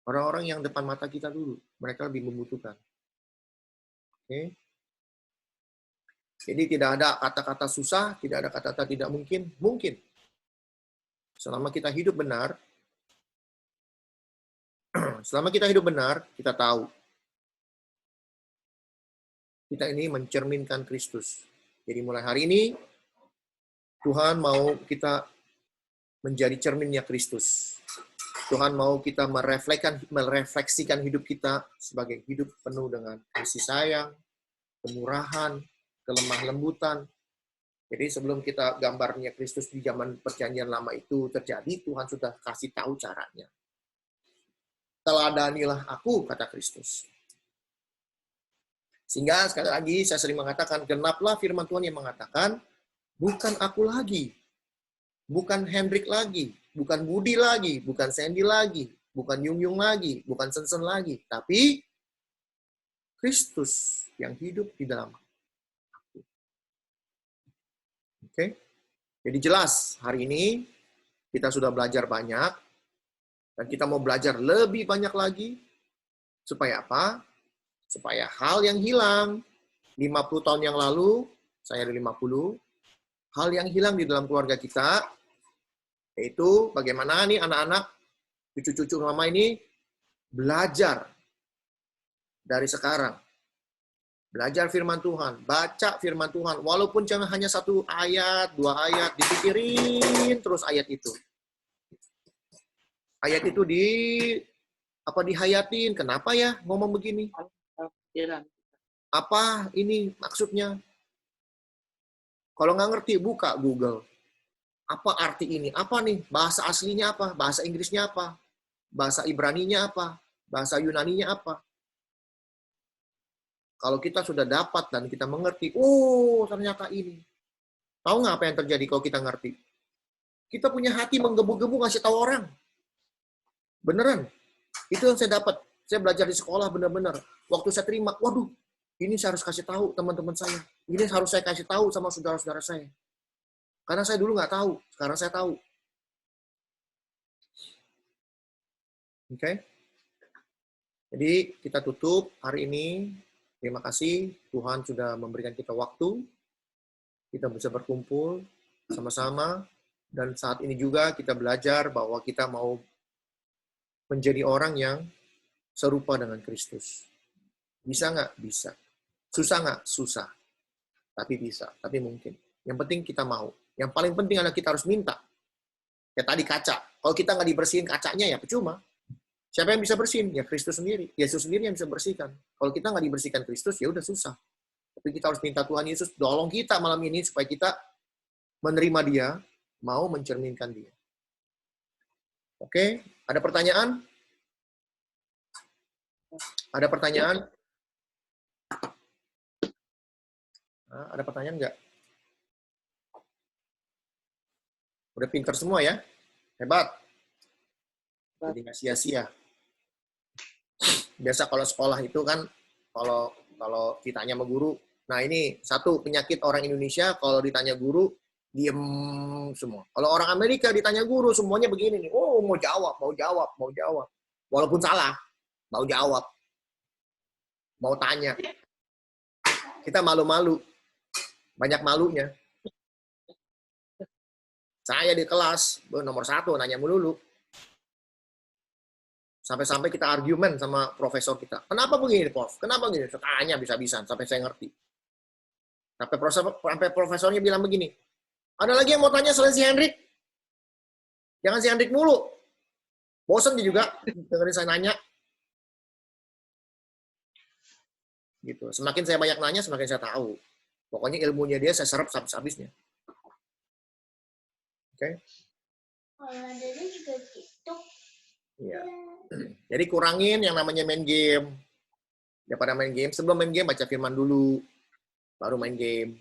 Orang-orang yang depan mata kita dulu. Mereka lebih membutuhkan. Oke? Jadi tidak ada kata-kata susah, tidak ada kata-kata tidak mungkin. Mungkin. Selama kita hidup benar, kita tahu kita ini mencerminkan Kristus. Jadi mulai hari ini Tuhan mau kita menjadi cerminnya Kristus. Tuhan mau kita merefleksikan hidup kita sebagai hidup penuh dengan kasih sayang, kemurahan, kelemah lembutan. Jadi sebelum kita gambarnya Kristus di zaman perjanjian lama itu terjadi, Tuhan sudah kasih tahu caranya. Teladanilah aku, kata Kristus. Sehingga sekali lagi saya sering mengatakan, genaplah firman Tuhan yang mengatakan, bukan aku lagi, bukan Hendrik lagi, bukan Budi lagi, bukan Sandy lagi, bukan Yung Yung lagi, bukan Sensen lagi, tapi Kristus yang hidup di dalam aku. Oke? Jadi jelas, hari ini kita sudah belajar banyak, dan kita mau belajar lebih banyak lagi. Supaya apa? Supaya hal yang hilang 50 tahun yang lalu, saya ada 50, hal yang hilang di dalam keluarga kita, yaitu bagaimana nih anak-anak, cucu-cucu mama ini, belajar dari sekarang. Belajar firman Tuhan, baca firman Tuhan, walaupun cuma hanya 1 ayat, 2 ayat, dipikirin terus ayat itu. Ayat itu dihayatin. Kenapa ya ngomong begini? Apa ini maksudnya? Kalau nggak ngerti, buka Google. Apa arti ini? Apa nih? Bahasa aslinya apa? Bahasa Inggrisnya apa? Bahasa Ibraninya apa? Bahasa Yunaninya apa? Kalau kita sudah dapat dan kita mengerti, ternyata ini. Tahu nggak apa yang terjadi kalau kita ngerti? Kita punya hati menggebu-gebu ngasih tahu orang. Beneran. Itu yang saya dapat. Saya belajar di sekolah benar-benar. Waktu saya terima, waduh, ini saya harus kasih tahu teman-teman saya. Ini harus saya kasih tahu sama saudara-saudara saya. Karena saya dulu nggak tahu. Sekarang saya tahu. Oke? Jadi kita tutup hari ini. Terima kasih. Tuhan sudah memberikan kita waktu. Kita bisa berkumpul sama-sama. Dan saat ini juga kita belajar bahwa kita mau menjadi orang yang serupa dengan Kristus. Bisa nggak? Bisa. Susah nggak? Susah. Tapi bisa. Tapi mungkin. Yang penting kita mau. Yang paling penting adalah kita harus minta. Kayak tadi kaca. Kalau kita nggak dibersihin kacanya, ya percuma. Siapa yang bisa bersihin? Ya Kristus sendiri. Yesus sendiri yang bisa bersihkan. Kalau kita nggak dibersihkan Kristus, ya udah susah. Tapi kita harus minta Tuhan Yesus, tolong kita malam ini supaya kita menerima Dia, mau mencerminkan Dia. Oke, ada pertanyaan? Ada pertanyaan? Ada pertanyaan nggak? Udah pinter semua ya? Hebat. Jadi nggak sia-sia. Biasa kalau sekolah itu kan, kalau ditanya sama guru, nah ini satu penyakit orang Indonesia, kalau ditanya guru, diem semua. Kalau orang Amerika ditanya guru, semuanya begini nih, mau jawab. Walaupun salah, mau jawab. mau tanya. Kita malu-malu. Banyak malunya. Saya di kelas, nomor 1, nanya melulu. Sampai-sampai kita argumen sama profesor kita. Kenapa begini, Prof? Kenapa begini? Saya tanya bisa-bisan, sampai saya ngerti. Sampai profesornya bilang begini, ada lagi yang mau tanya selain si Hendrik? Jangan si Hendrik mulu. Bosen dia juga dengerin saya nanya. Gitu. Semakin saya banyak nanya, semakin saya tahu. Pokoknya ilmunya dia saya serap habis-habisnya. Oke? Kalau ada juga gitu. Iya. Jadi kurangin yang namanya main game. Daripada main game, sebelum main game baca firman dulu. Baru main game.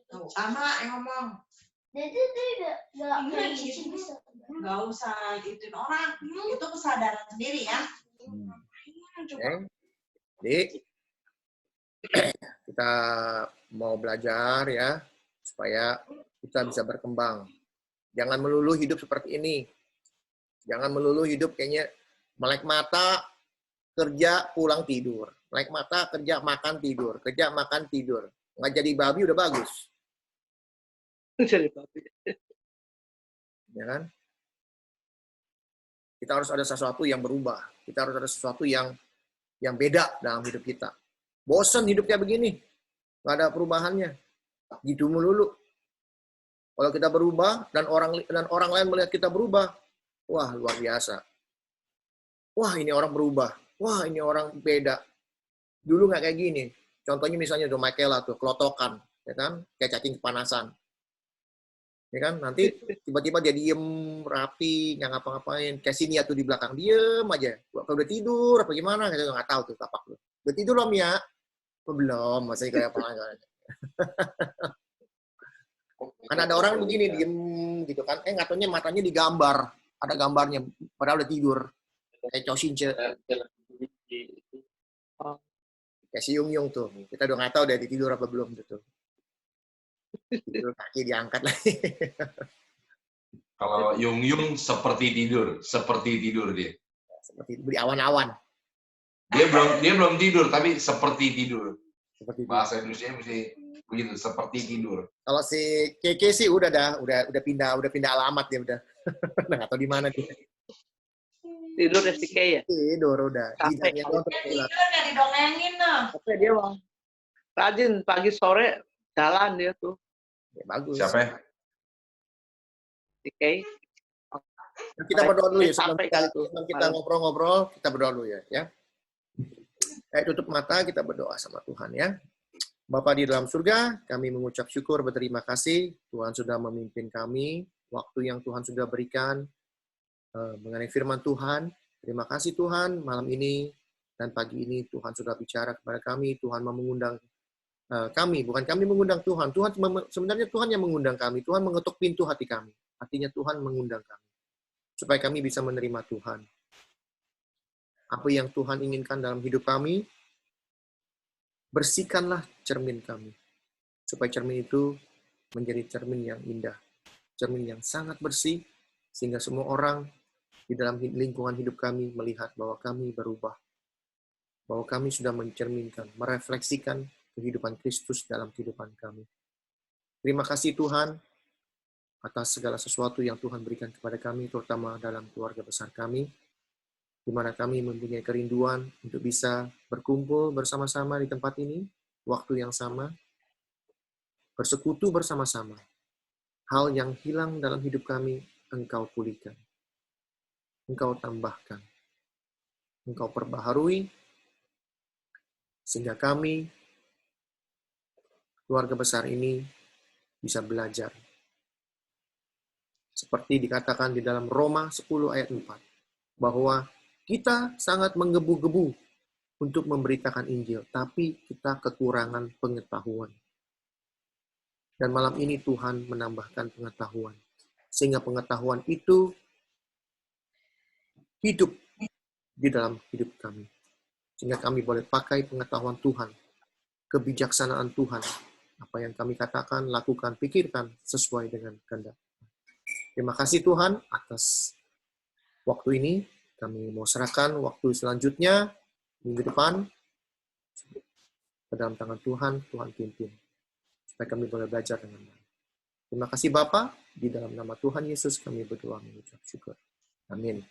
Tuh, sama yang ngomong. Jadi itu nggak Iya, kayak gitu. gitu bisa. Nggak usah gituin orang. Itu kesadaran sendiri ya. Oke? Jadi kita mau belajar ya supaya kita bisa berkembang. Jangan melulu hidup seperti ini. Jangan melulu hidup kayaknya melek mata, kerja, pulang tidur. Melek mata, kerja, makan, tidur. Kerja, makan, tidur. Nggak jadi babi udah bagus. Jadi babi. Ya kan? Kita harus ada sesuatu yang berubah. Kita harus ada sesuatu yang beda dalam hidup kita. Bosen hidup kayak begini. Nggak ada perubahannya. Gitu melulu. Kalau kita berubah dan orang lain melihat kita berubah, wah luar biasa. Wah ini orang berubah. Wah ini orang beda. Dulu nggak kayak gini. Contohnya misalnya udah Michaela tuh, kelotokan. Ya kan? Kayak cacing kepanasan. Ya kan? Nanti tiba-tiba dia diem, rapi, nggak ngapa-ngapain. Kayak sini tuh di belakang, diem aja. Kalau udah tidur, apa gimana? Kita nggak tahu tuh tapak lu. Udah tidur belum ya? Belum, masih kayak apa? Kan ada orang begini, diem gitu kan. Nggak taunya matanya digambar. Ada gambarnya, padahal udah tidur. Kayak Chosinche. Kayak si Yung tuh. Kita udah nggak tahu dia tidur apa belum gitu. Tidur kaki diangkat lagi. Kalau Yung seperti tidur dia. Seperti beri awan-awan. Dia belum tidur tapi seperti tidur. Seperti itu. Bahasa Indonesia mesti begitu, seperti tidur. Kalau si Keke sih udah pindah alamat dia udah. Udah nggak tahu di mana dia. Tidur STK ya? Tidur udah. Capek. Tidaknya doang Dia terpulang. tidur udah didongengin noh. Tapi dia bang rajin pagi sore jalan dia tuh. Ya, bagus. Siapa ya? STK. Kita berdoa dulu ya. Sampai kali itu. Sebelum kita ngobrol-ngobrol, kita berdoa dulu ya. Tutup mata, kita berdoa sama Tuhan ya. Bapa di dalam surga, kami mengucap syukur, berterima kasih. Tuhan sudah memimpin kami. Waktu yang Tuhan sudah berikan mengenai firman Tuhan. Terima kasih Tuhan, malam ini dan pagi ini Tuhan sudah bicara kepada kami. Tuhan mengundang kami, bukan kami mengundang Tuhan. Sebenarnya Tuhan yang mengundang kami. Tuhan mengetuk pintu hati kami. Artinya Tuhan mengundang kami. Supaya kami bisa menerima Tuhan. Apa yang Tuhan inginkan dalam hidup kami, bersihkanlah cermin kami. Supaya cermin itu menjadi cermin yang indah. Cermin yang sangat bersih, sehingga semua orang di dalam lingkungan hidup kami melihat bahwa kami berubah. Bahwa kami sudah mencerminkan, merefleksikan kehidupan Kristus dalam kehidupan kami. Terima kasih Tuhan atas segala sesuatu yang Tuhan berikan kepada kami, terutama dalam keluarga besar kami, di mana kami mempunyai kerinduan untuk bisa berkumpul bersama-sama di tempat ini, waktu yang sama, bersekutu bersama-sama. Hal yang hilang dalam hidup kami, Engkau pulihkan. Engkau tambahkan. Engkau perbaharui, sehingga kami, keluarga besar ini, bisa belajar. Seperti dikatakan di dalam Roma 10 ayat 4, bahwa kita sangat menggebu-gebu untuk memberitakan Injil, tapi kita kekurangan pengetahuan. Dan malam ini Tuhan menambahkan pengetahuan. Sehingga pengetahuan itu hidup di dalam hidup kami. Sehingga kami boleh pakai pengetahuan Tuhan, kebijaksanaan Tuhan. Apa yang kami katakan, lakukan, pikirkan sesuai dengan kehendak. Terima kasih Tuhan atas waktu ini. Kami mau serahkan waktu selanjutnya, minggu depan, ke dalam tangan Tuhan, Tuhan pimpin. Supaya kami boleh belajar dengan baik. Terima kasih Bapa, di dalam nama Tuhan Yesus kami berdoa mengucap syukur. Amin.